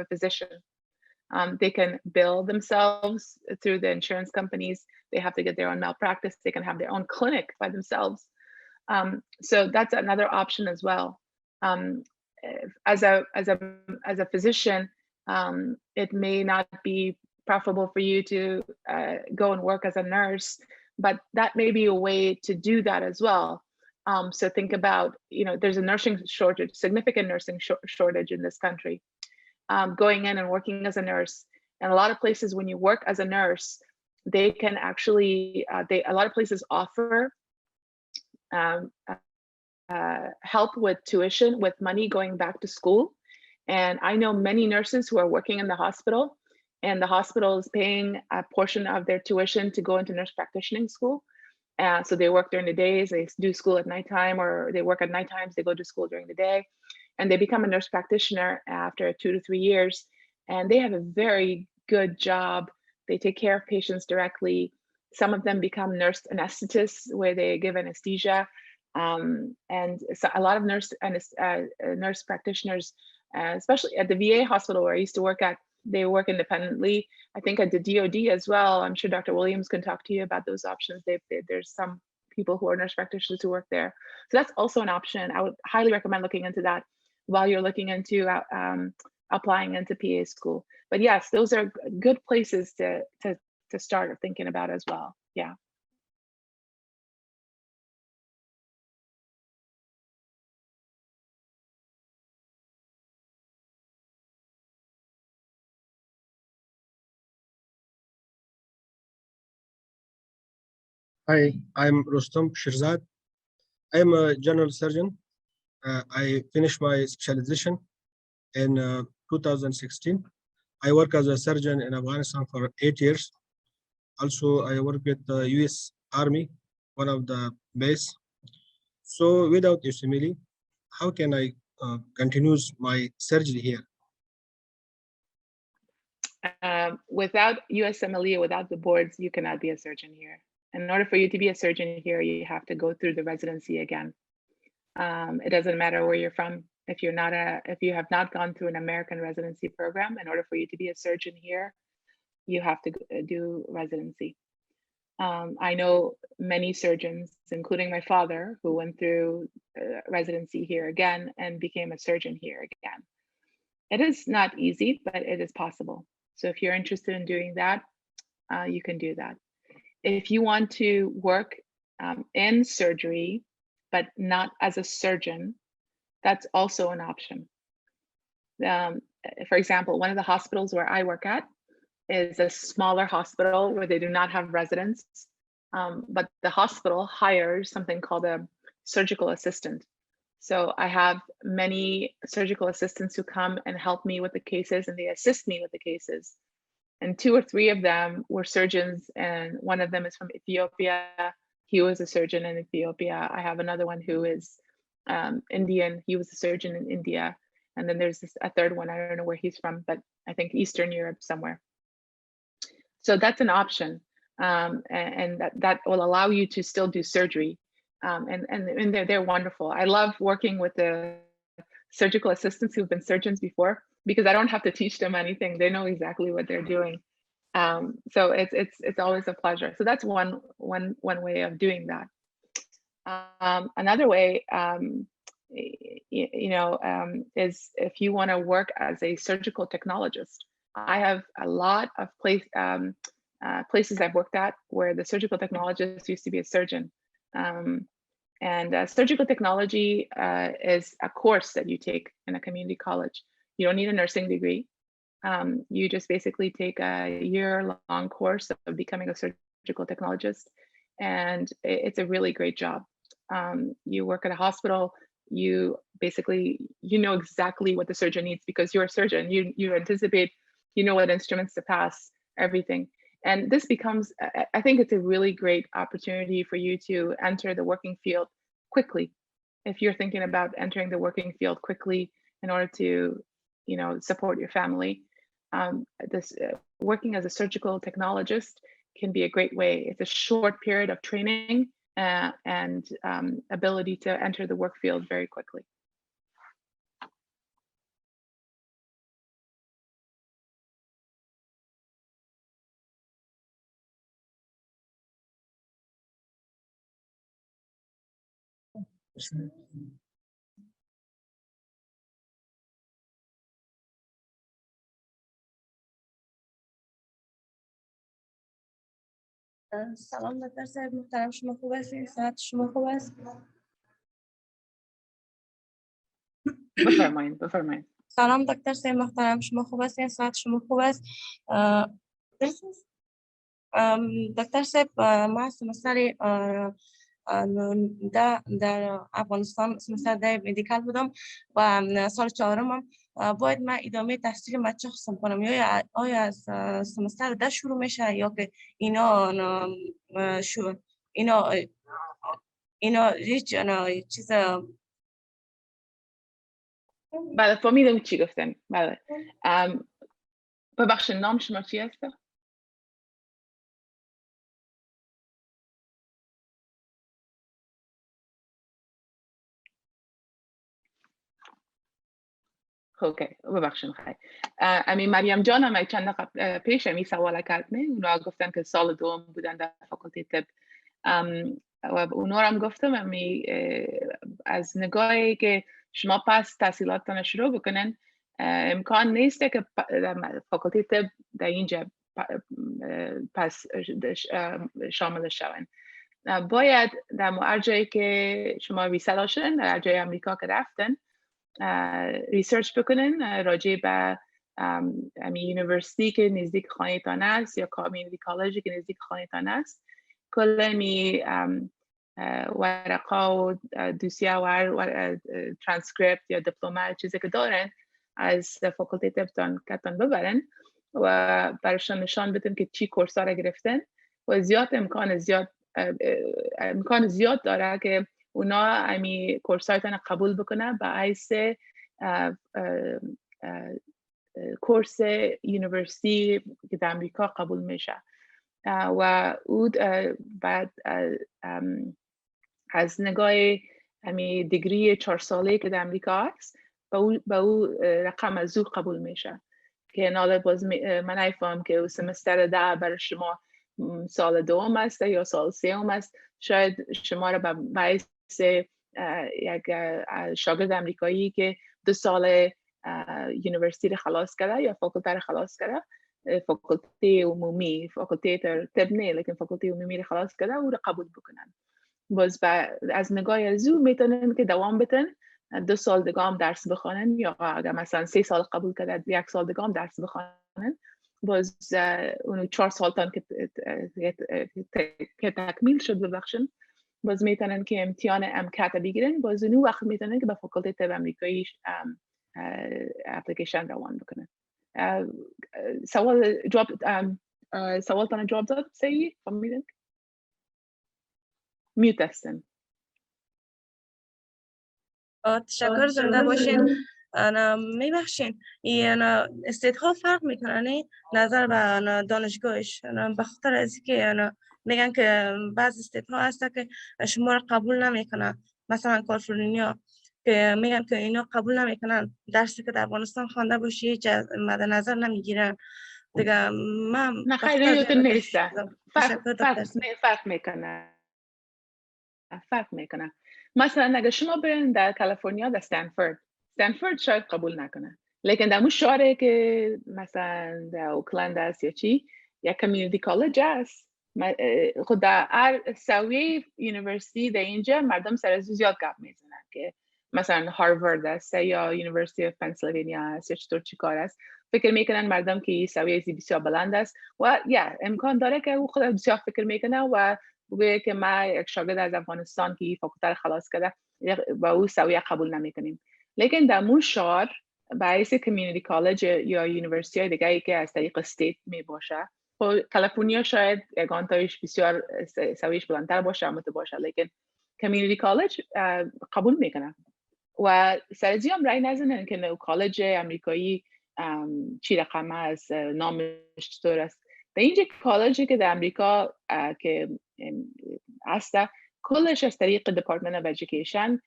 physician. They can bill themselves through the insurance companies. They have to get their own malpractice. They can have their own clinic by themselves. So that's another option as well. As a physician, it may not be preferable for you to go and work as a nurse, but that may be a way to do that as well. So think about, there's a nursing shortage, significant nursing shortage in this country. Going in and working as a nurse, and a lot of places when you work as a nurse, they can actually, a lot of places offer help with tuition, with money going back to school. And I know many nurses who are working in the hospital, and the hospital is paying a portion of their tuition to go into nurse practitioning school. So they work during the days, they do school at nighttime, or they work at night times, they go to school during the day, and they become a nurse practitioner after 2 to 3 years. And they have a very good job. They take care of patients directly. Some of them become nurse anesthetists, where they give anesthesia. And so a lot of nurse practitioners, especially at the VA hospital where I used to work at, they work independently. I think at the DoD as well. I'm sure Dr. Williams can talk to you about those options. There's some people who are nurse practitioners who work there. So that's also an option. I would highly recommend looking into that while you're looking into applying into PA school. But yes, those are good places to start thinking about as well. Yeah. Hi, I'm Rustam Shirzad. I am a general surgeon. I finished my specialization in 2016. I work as a surgeon in Afghanistan for 8 years. Also, I work with the US Army, one of the base. So without USMLE, how can I continue my surgery here? Without USMLE, without the boards, you cannot be a surgeon here. In order for you to be a surgeon here, you have to go through the residency again. It doesn't matter where you're from. If you have not gone through an American residency program, in order for you to be a surgeon here, you have to do residency. I know many surgeons, including my father, who went through residency here again and became a surgeon here again. It is not easy, but it is possible. So if you're interested in doing that, you can do that. If you want to work in surgery, but not as a surgeon, that's also an option. For example, one of the hospitals where I work at is a smaller hospital where they do not have residents, but the hospital hires something called a surgical assistant. So I have many surgical assistants who come and help me with the cases, and they assist me with the cases. And 2 or 3 of them were surgeons, and one of them is from Ethiopia. He was a surgeon in Ethiopia. I have another one who is Indian. He was a surgeon in India. And then there's a third one. I don't know where he's from, but I think Eastern Europe somewhere. So that's an option. And that will allow you to still do surgery. And they're wonderful. I love working with the surgical assistants who've been surgeons before, because I don't have to teach them anything. They know exactly what they're doing. So it's always a pleasure. So that's one way of doing that. Another way, is if you want to work as a surgical technologist. I have a lot of places I've worked at where the surgical technologist used to be a surgeon. And surgical technology is a course that you take in a community college. You don't need a nursing degree. You just basically take a year-long course of becoming a surgical technologist, and it's a really great job. You work at a hospital, you basically, you know exactly what the surgeon needs because you're a surgeon. You anticipate, you know what instruments to pass, everything. And this becomes, I think it's a really great opportunity for you to enter the working field quickly. If you're thinking about entering the working field quickly in order to, you know, support your family, this working as a surgical technologist can be a great way. It's a short period of training and ability to enter the work field very quickly. سلام دکتر صاحب محترم، شما خوب هستین؟ صحت شما خوب است؟ بفرمایید. سلام دکتر صاحب محترم، شما خوب هستین؟ صحت شما خوب است؟ دکتر صاحب ما سمستر در افغانستان سمستر 10 مدیکال بودم و سال 4م باید من ادامه تحصیل ما چه قسم کنم؟ یا آیا از سمستر 10 شروع میشه یا که اینا هیچ چیز. بله فهمیدم چی گفتن. بله ببخشید نام شما چی هست؟ اوکی ببخشید خیلی. امی مریم جان هم چند دقیقه پیش امی سوال کردن، اونا گفتن که سال دوم بودن در فاکولته طب و اونا هم گفتم امی از نگاهی که شما پس تحصیلاتتان شروع بکنن امکان نیست که فاکولته طب در اینجا پس شامل شوند. باید در مرجعی که شما ویزا داشتن در مرجع امریکا که رفتن ریسرچ بکنن راجع به یونیورسیتی که نزدیک خانه‌تان است یا کامیونیتی کالجی که نزدیک خانه‌تان است، کل می ورقا و دوسیه و ترانسکریپت یا دیپلم چیزی که دارن از فاکولته طبتان کتان ببرن و برشان نشان بدن که چی کورسا را گرفتن و امکان زیاد داره که اونا امی کورسایتان قبول بکنه به حیث کورس یونیورسیتی که در امریکا قبول میشه و او بعد از نگاه امی دیگری 4 ساله که در امریکا است به او رقم از او قبول میشه که ناله باز من ایفهم که سمستر 10 برای شما سال دوم است یا سال سوم است، شاید شما را به حیث یک شاگرد امریکایی که 2 سال یونیورسیتی را خلاص کرده یا فاکولته را خلاص کرده، فاکولته عمومی فاکولته طب نه لیکن فاکولته عمومی را خلاص کرده او را قبول بکنن. باز از نگاه از او میتونن که دوام بدن 2 سال دیگه هم درس بخوانن یا اگر مثلا 3 سال قبول کرده 1 سال دیگه هم درس بخوانن، باز اون 4 سال تان که تکمیل شد ببخشن باز میتونن که امتحان امکت بگیرن، باز اون وقت میتونن که به فاکولته طب امریکایی اپلیکیشن روان بکنن. سوالتان جواب داد صحیح؟ فهمیدن؟ میوت هستن. تشکر زنده باشین. میبخشین این استیت‌ها فرق میکنن نظر به دانشگاهش به خاطر از اینکه میگن که بعض استیت‌ها هست که شما را قبول نمیکنن، مثلا کالیفرنیا که میگن که اینا قبول نمیکنن درسی که در افغانستان خوانده باشی هیچ مد نظر نمیگیرن دیگه. من نه خیلی نیست. فرق میکنه. مثلا اگه شما برین در کالیفرنیا در استنفورد شاید قبول نکنه، لیکن در اون شهری که مثلا در اوکلند است یا چی یا کمیونیتی کالج است، خود در هر سویه یونیورسیتی در اینجا مردم سر از زیاد گپ میزنن که مثلا هاروارد است یا یونیورسیتی اف پنسیلوانیا است یا چطور چی کار است، فکر میکنن مردم که سویه بسیار بلند است و یا امکان داره که او خود بسیار فکر میکنه و بگه که ما یک شاگرد از افغانستان که فاکولته خلاص کرده با او سویه قبول نمیکنیم. لیکن در مون شهر باعث کمیونیتی کالج یا یونیورسیتی های دیگه ای که از طریق استیت می باشه، خب کالیفرنیا شاید یگان تایش بسیار سویش بلندتر باشه اما باشه، لیکن کمیونیتی کالج قبول میکنه و سرزی هم رای نزنن که نو کالج امریکایی چی رقم است، نامش چطور است. در اینجا کالجی که در امریکا که هست کلش از طریق دپارتمنت اف ادویکیشن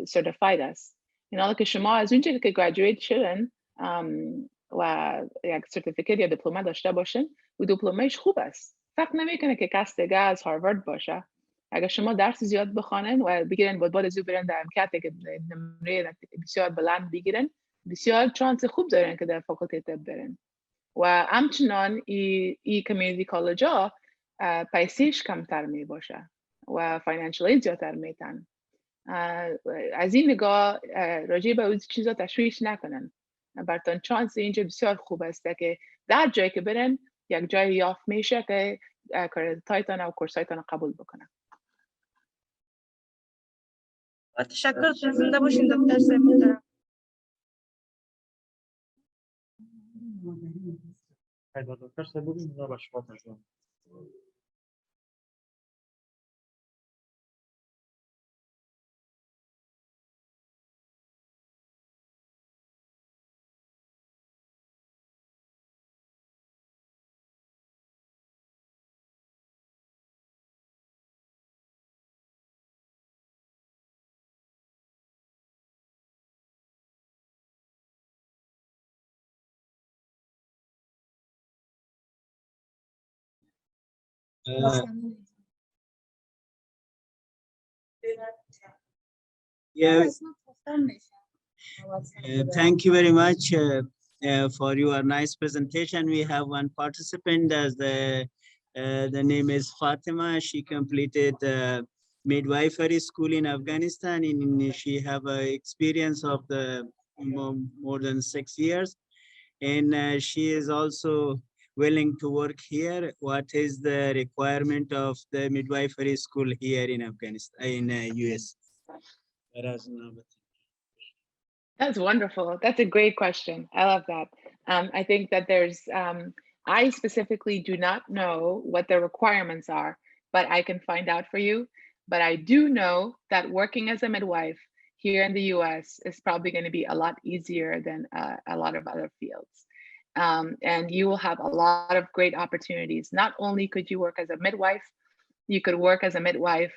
سرتیفاید است. این حالا که شما از اونجا که گریجویت شدن و یک سرتیفیکت یا دیپلم داشته باشن و دیپلمش خوب است، فقط نمیکنه که کس دیگه از هاروارد باشه. اگر شما درس زیاد بخوانن و بگیرن بعد از او برن در امکاناتی که نمره بسیار بلند بگیرن، بسیار چانس خوب دارن که در فاکولته طب برن. و همچنان ای کمیونیتی کالج ها پیسیش کمتر می باشه و فاینانشلی زیادتر میتن. از این نگاه راجع به اون چیزا تشویش نکنن. براتون چانس اینجا بسیار خوب است که در جایی که برن یک جای یافت میشه که کردیتایتان و کورسایتان قبول بکنن. تشکر. زنده باشین دکتر صاحب محترم. دکتر صاحب بگید با شما تشکر. Yeah. Thank you very much for your nice presentation. We have one participant as the name is Fatima. She completed midwifery school in Afghanistan, and she have experience of the more than 6 years, and she is also willing to work here. What is the requirement of the midwifery school here in Afghanistan, in US? That's wonderful. That's a great question. I love that. I think that there's, I specifically do not know what the requirements are, but I can find out for you. But I do know that working as a midwife here in the US is probably going to be a lot easier than a lot of other fields. And you will have a lot of great opportunities. Not only could you work as a midwife, you could work as a midwife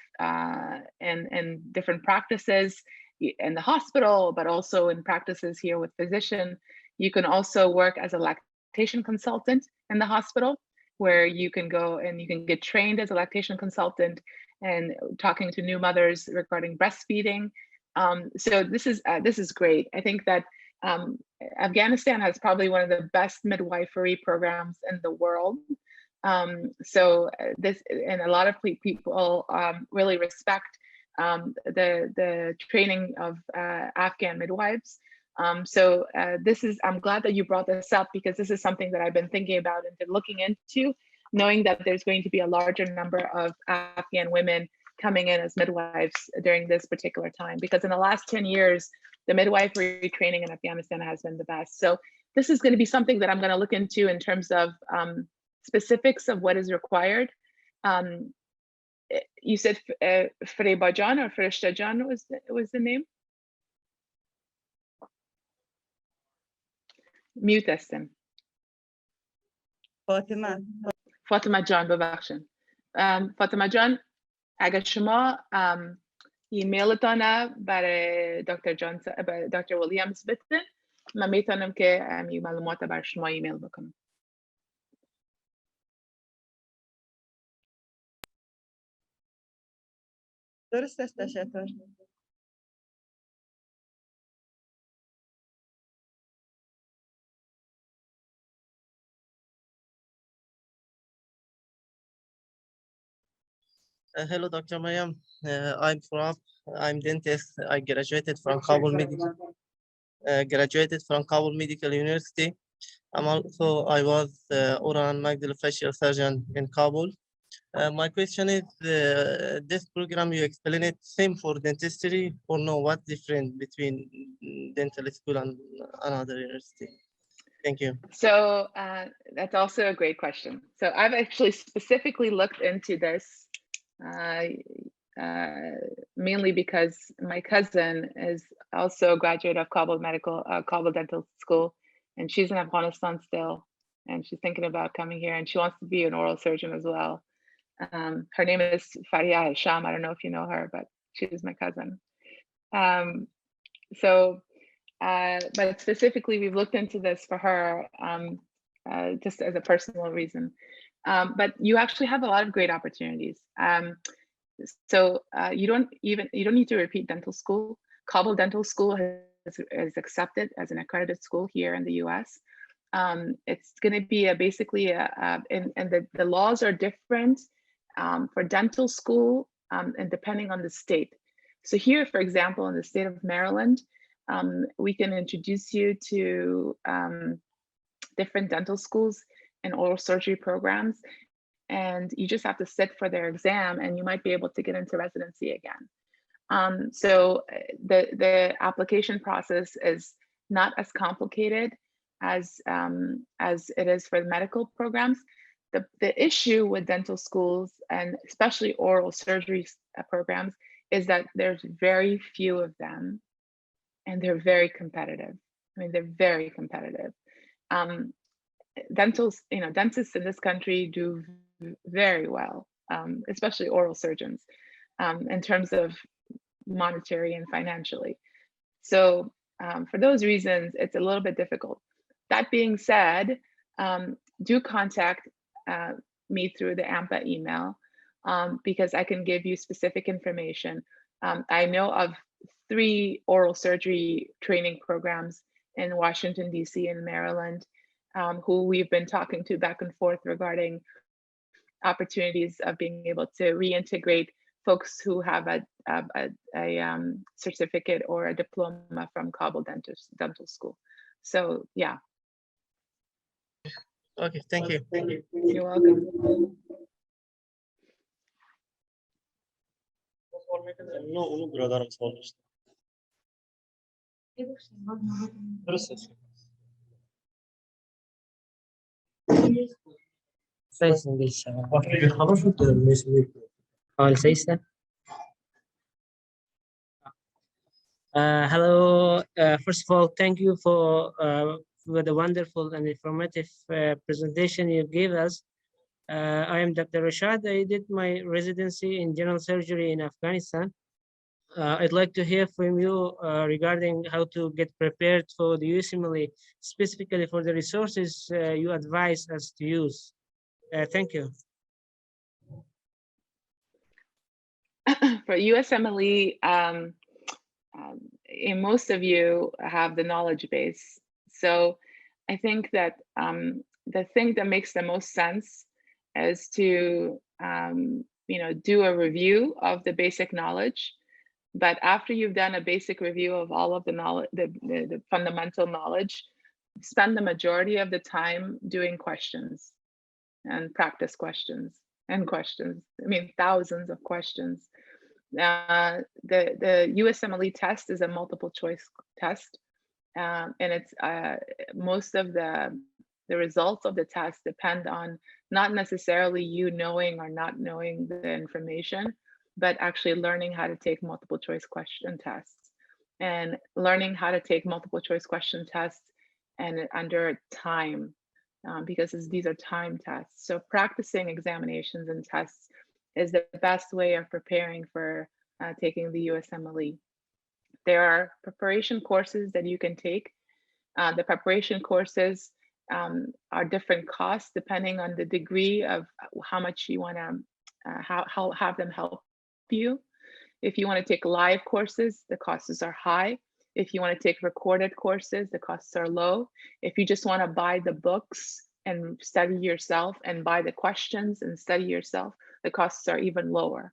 in different practices in the hospital, but also in practices here with physician. You can also work as a lactation consultant in the hospital, where you can go and you can get trained as a lactation consultant and talking to new mothers regarding breastfeeding. So this is great. I think that Afghanistan has probably one of the best midwifery programs in the world. So this, and a lot of people really respect the training of Afghan midwives. So this is, I'm glad that you brought this up, because this is something that I've been thinking about and looking into, knowing that there's going to be a larger number of Afghan women coming in as midwives during this particular time, because in the last 10 years, the midwifery training in Afghanistan has been the best. So this is going to be something that I'm going to look into in terms of specifics of what is required. You said Faribajan or Farishtajan was the name? Mute هستم. فاطمه جان ببخشید. فاطمه جان اگر شما ایمیلتان برای دکتر ویلیامز بدین، من میتونم که این معلومات برای شما ایمیل بکنم. درست است تشکر. Hello, Dr. Mayam. I'm dentist. I graduated from Kabul Medical University. I was oral and maxillofacial surgeon in Kabul. My question is, this program you explain it same for dentistry or no? What's different between dental school and another university? Thank you. So that's also a great question. So I've actually specifically looked into this mainly because my cousin is also a graduate of Kabul Dental School, and she's in Afghanistan still, and she's thinking about coming here, and she wants to be an oral surgeon as well. Her name is Hosai Hesham. I don't know if you know her, but she's my cousin. But specifically, we've looked into this for her just as a personal reason. But you actually have a lot of great opportunities. You don't need to repeat dental school. Kabul Dental School is accepted as an accredited school here in the US. It's going to be basically the laws are different for dental school and depending on the state. So here, for example, in the state of Maryland, we can introduce you to different dental schools and oral surgery programs, and you just have to sit for their exam and you might be able to get into residency again. So the application process is not as complicated as it is for the medical programs. The issue with dental schools and especially oral surgery programs is that there's very few of them and they're very competitive. I mean, they're very competitive. Dentists in this country do very well, especially oral surgeons, in terms of monetary and financially. So for those reasons, it's a little bit difficult. That being said, do contact me through the AMPAA email because I can give you specific information. I know of 3 oral surgery training programs in Washington, DC and Maryland, who we've been talking to back and forth regarding opportunities of being able to reintegrate folks who have a certificate or a diploma from Kabul Dental School. So yeah. Okay, thank you. You're welcome. Hello. First of all, thank you for the wonderful and informative presentation you gave us. I am Dr. Rashad. I did my residency in general surgery in Afghanistan. I'd like to hear from you regarding how to get prepared for the USMLE, specifically for the resources you advise us to use. Thank you. For USMLE, most of you have the knowledge base. So I think that the thing that makes the most sense is to do a review of the basic knowledge. But after you've done a basic review of all of the knowledge, the fundamental knowledge, spend the majority of the time doing questions and practice questions and questions. I mean, thousands of questions. The USMLE test is a multiple choice test, and it's most of the results of the test depend on not necessarily you knowing or not knowing the information, but actually learning how to take multiple choice question tests and learning how to take multiple choice question tests and under time, because these are time tests. So practicing examinations and tests is the best way of preparing for taking the USMLE. There are preparation courses that you can take. The preparation courses are different costs depending on the degree of how much you want to have them help you. If you want to take live courses, the costs are high. If you want to take recorded courses, the costs are low. If you just want to buy the books and study yourself and buy the questions and study yourself, the costs are even lower.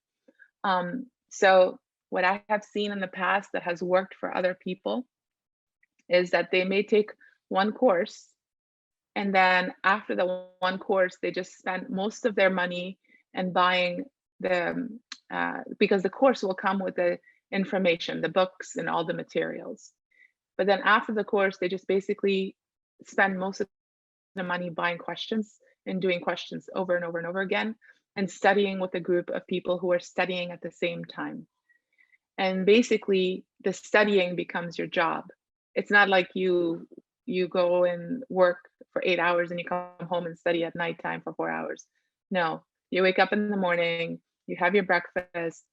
So what I have seen in the past that has worked for other people is that they may take one course, and then after the one course, they just spend most of their money and buying the, because the course will come with the information, the books and all the materials. But then after the course, they just basically spend most of the money buying questions and doing questions over and over and over again, and studying with a group of people who are studying at the same time. And basically the studying becomes your job. It's not like you go and work for 8 hours and you come home and study at nighttime for 4 hours. No, you wake up in the morning, you have your breakfast,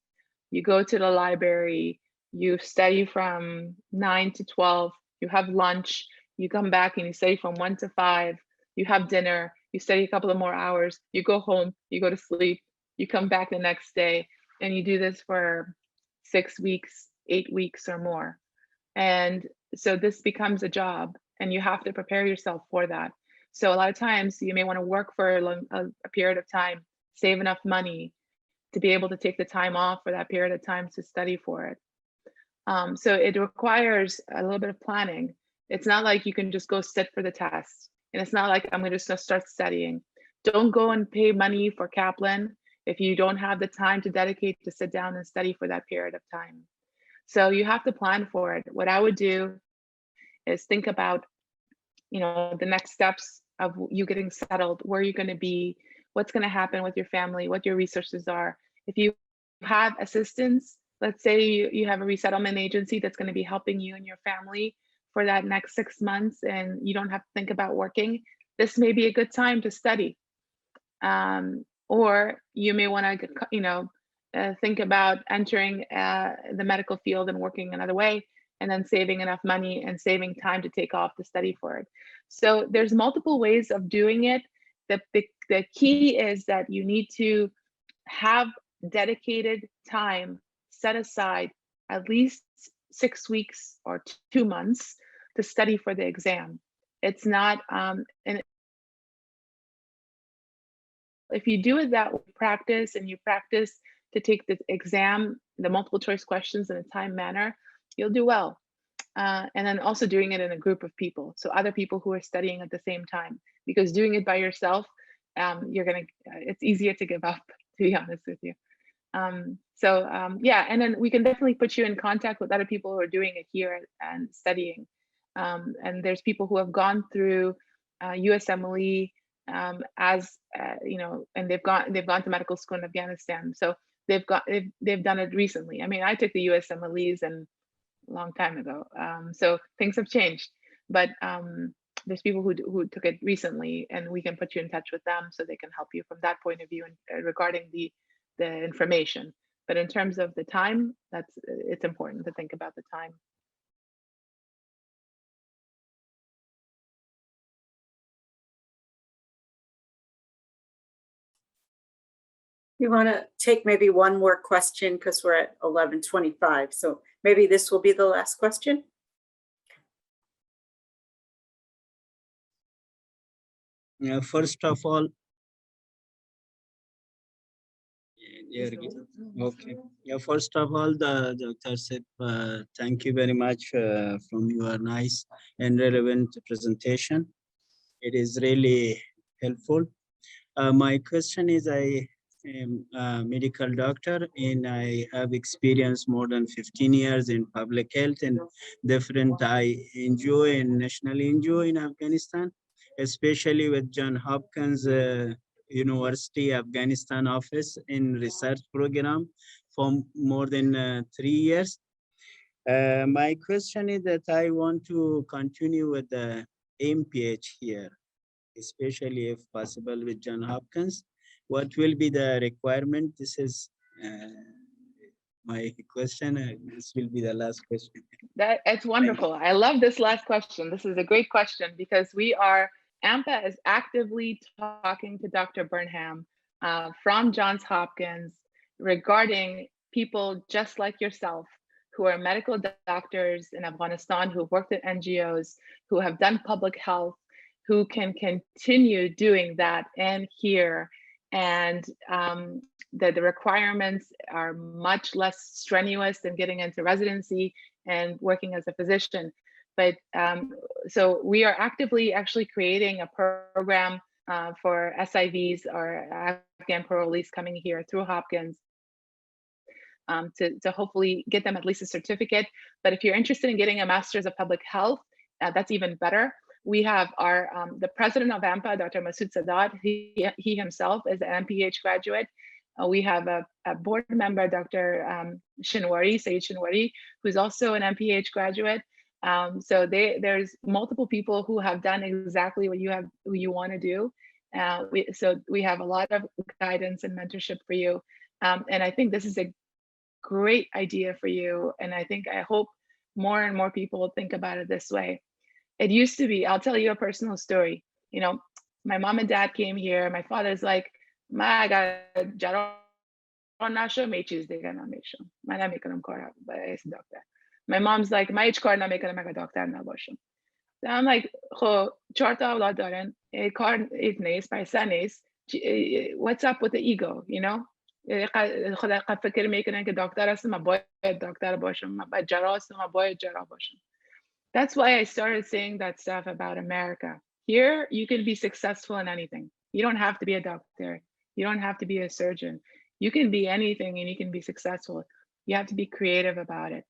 you go to the library, you study from 9 to 12, you have lunch, you come back and you study from 1 to 5, you have dinner, you study a couple of more hours, you go home, you go to sleep, you come back the next day, and you do this for 6 weeks, 8 weeks or more. And so this becomes a job, and you have to prepare yourself for that. So a lot of times you may want to work for a period of time, save enough money to be able to take the time off for that period of time to study for it. So it requires a little bit of planning. It's not like you can just go sit for the test. And it's not like I'm just gonna start studying. Don't go and pay money for Kaplan if you don't have the time to dedicate to sit down and study for that period of time. So you have to plan for it. What I would do is think about, the next steps of you getting settled, where you're gonna be, what's gonna happen with your family, what your resources are. If you have assistance, let's say you have a resettlement agency that's gonna be helping you and your family for that next 6 months, and you don't have to think about working, this may be a good time to study. Or you may want to, think about entering the medical field and working another way, and then saving enough money and saving time to take off to study for it. So there's multiple ways of doing it. The key is that you need to have dedicated time set aside, at least 6 weeks or 2 months to study for the exam. It's not, and if you do it that way, practice and you practice to take the exam, the multiple choice questions in a time manner, you'll do well. And then also doing it in a group of people. So other people who are studying at the same time, because doing it by yourself, it's easier to give up, to be honest with you. Yeah, and then we can definitely put you in contact with other people who are doing it here and studying. And there's people who have gone through USMLE and they've gone to medical school in Afghanistan. So they've done it recently. I mean, I took the USMLEs and a long time ago. So things have changed, but there's people who took it recently, and we can put you in touch with them so they can help you from that point of view and regarding the information. But in terms of the time, it's important to think about the time. We want to take maybe one more question because we're at 11:25. So maybe this will be the last question. Yeah, first of all, okay. Yeah, first of all, the doctor said, thank you very much from your nice and relevant presentation. It is really helpful. My question is, I am a medical doctor and I have experience more than 15 years in public health and different NGO and national NGO in Afghanistan, especially with John Hopkins University Afghanistan office in research program for more than 3 years. My question is that I want to continue with the MPH here, especially if possible with John Hopkins. What will be the requirement? This is my question. This will be the last question. It's wonderful. I love this last question. This is a great question because AMPAA is actively talking to Dr. Burnham from Johns Hopkins regarding people just like yourself who are medical doctors in Afghanistan, who've worked at NGOs, who have done public health, who can continue doing that and here. And the requirements are much less strenuous than getting into residency and working as a physician. But so we are actively actually creating a program for SIVs or Afghan parolees coming here through Hopkins to hopefully get them at least a certificate. But if you're interested in getting a Master's of Public Health, that's even better. We have our the president of AMPAA, Dr. Masood Sadat. He himself is an MPH graduate. We have a board member, Dr. Shinwari, Sayed Shinwari, who's also an MPH graduate. So there's multiple people who have done exactly what you want to do. So we have a lot of guidance and mentorship for you. And I think this is a great idea for you. And I hope more and more people think about it this way. It used to be, I'll tell you a personal story. You know, my mom and dad came here. My father's like, my God, my mom's like, my کار نمیکنم مگه دکتر نباشم. I'm like, خب 4 تا اولاد دارن، کار نیست، پیسه نیست. What's up with the ego, you know? خدا فکر میکنن که دکتر هستم، من باید دکتر باشم، من باید جراح هستم، من باید جراح باشم. That's why I started saying that stuff about America. Here, you can be successful in anything. You don't have to be a doctor. You don't have to be a surgeon. You can be anything and you can be successful. You have to be creative about it.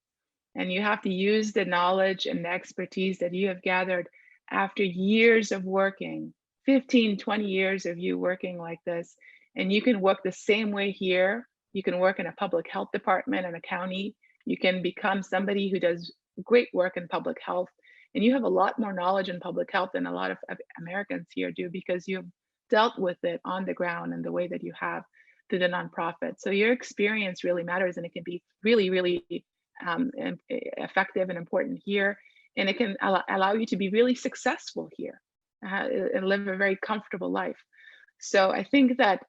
And you have to use the knowledge and the expertise that you have gathered after years of working, 15, 20 years of you working like this. And you can work the same way here. You can work in a public health department in a county. You can become somebody who does great work in public health. And you have a lot more knowledge in public health than a lot of Americans here do, because you've dealt with it on the ground in the way that you have through the nonprofit. So your experience really matters, and it can be really, really effective and important here. And it can allow you to be really successful here and live a very comfortable life. So I think that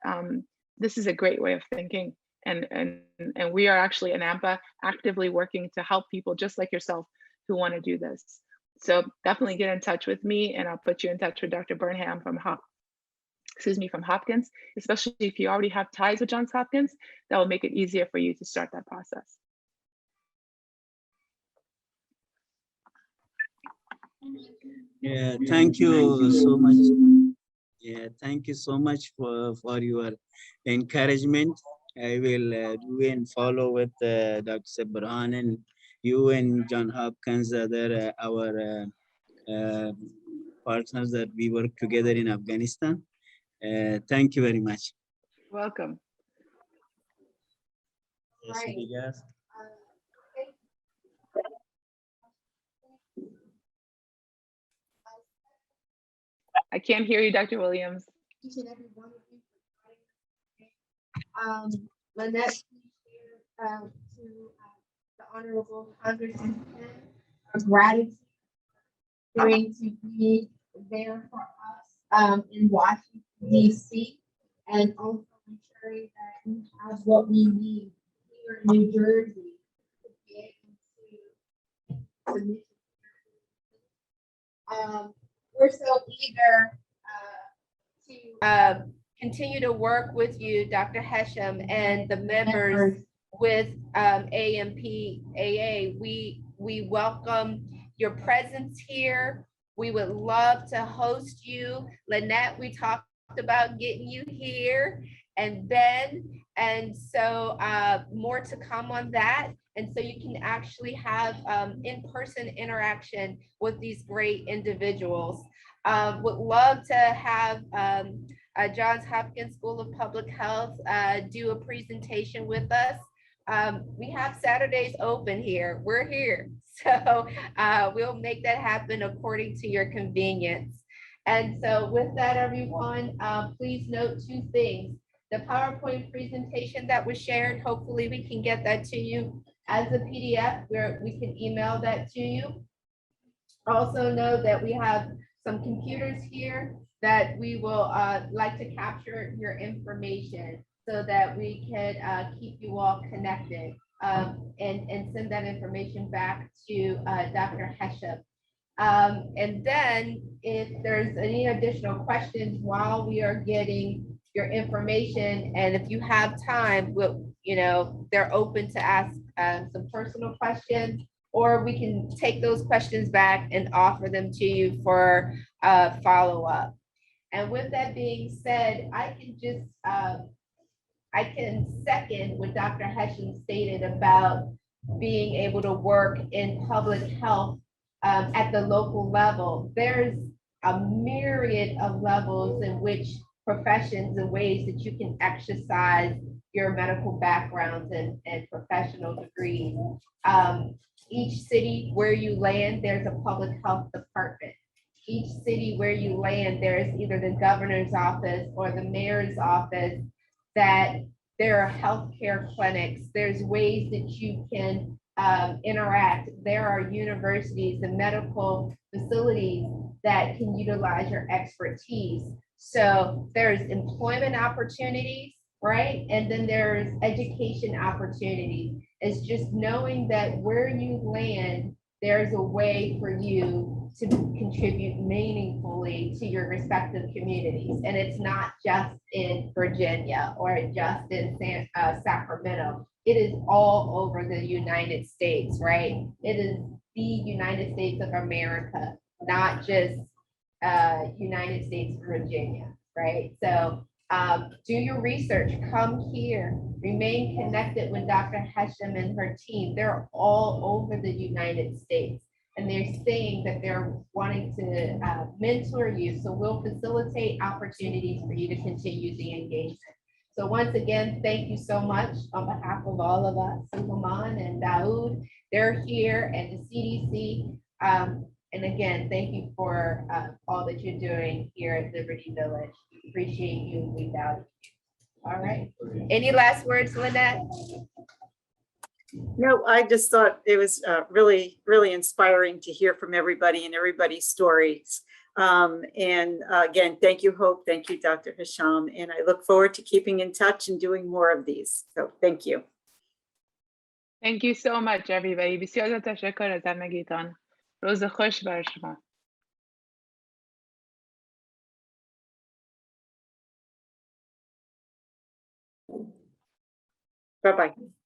this is a great way of thinking. And we are actually in AMPAA actively working to help people just like yourself who want to do this. So definitely get in touch with me, and I'll put you in touch with Dr. Burnham from Hopkins, especially if you already have ties with Johns Hopkins. That will make it easier for you to start that process. Yeah, thank you so much. Yeah, thank you so much for your encouragement. I will do and follow with Dr. Burhan and you and John Hopkins, our partners that we work together in Afghanistan. Thank you very much. Welcome. Right. I can't hear you, Dr. Williams. Each and every one of you for Lynette, to the Honorable Congressman, our gratitude going to be there for us in Washington, D.C., and also ensuring that we have what we need here in New Jersey to be able to submit. We're so eager to continue to work with you, Dr. Hesham, and the members with AMPAA. We welcome your presence here. We would love to host you. Lynette, we talked about getting you here, and Ben, and so more to come on that. And so you can actually have in-person interaction with these great individuals. Would love to have Johns Hopkins School of Public Health do a presentation with us. We have Saturdays open here. We're here. So we'll make that happen according to your convenience. And so with that, everyone, please note 2 things. The PowerPoint presentation that was shared, hopefully we can get that to you as a PDF where we can email that to you. Also know that we have some computers here that we will like to capture your information so that we can keep you all connected and send that information back to Dr. Hesham. And then if there's any additional questions while we are getting your information, and if you have time, they're open to ask some personal questions, or we can take those questions back and offer them to you for follow-up. And with that being said, I can second what Dr. Hesham stated about being able to work in public health at the local level. There's a myriad of levels in which professions and ways that you can exercise your medical backgrounds and professional degrees. Each city where you land, there's a public health department. Each city where you land, there's either the governor's office or the mayor's office, that there are healthcare clinics. There's ways that you can interact. There are universities and medical facilities that can utilize your expertise. So there's employment opportunities, right? And then there's education opportunities. It's just knowing that where you land, there's a way for you to contribute meaningfully to your respective communities. And it's not just in Virginia or just in Sacramento. It is all over the United States, right? It is the United States of America, not just United States, Virginia, right? So do your research, come here, remain connected with Dr. Hesham and her team. They're all over the United States, and they're saying that they're wanting to mentor you. So we'll facilitate opportunities for you to continue the engagement. So once again, thank you so much on behalf of all of us, Suleiman and Daoud. They're here, and the CDC. And again, thank you for all that you're doing here at Liberty Village. We appreciate you. We value you. All right. Any last words, Lynette? No, I just thought it was really, really inspiring to hear from everybody and everybody's stories. And again, thank you, Hope. Thank you, Dr. Hesham. And I look forward to keeping in touch and doing more of these. So thank you. Thank you so much, everybody. بسیار تشکر از همگیتان. روز خوش بر شما. Bye-bye.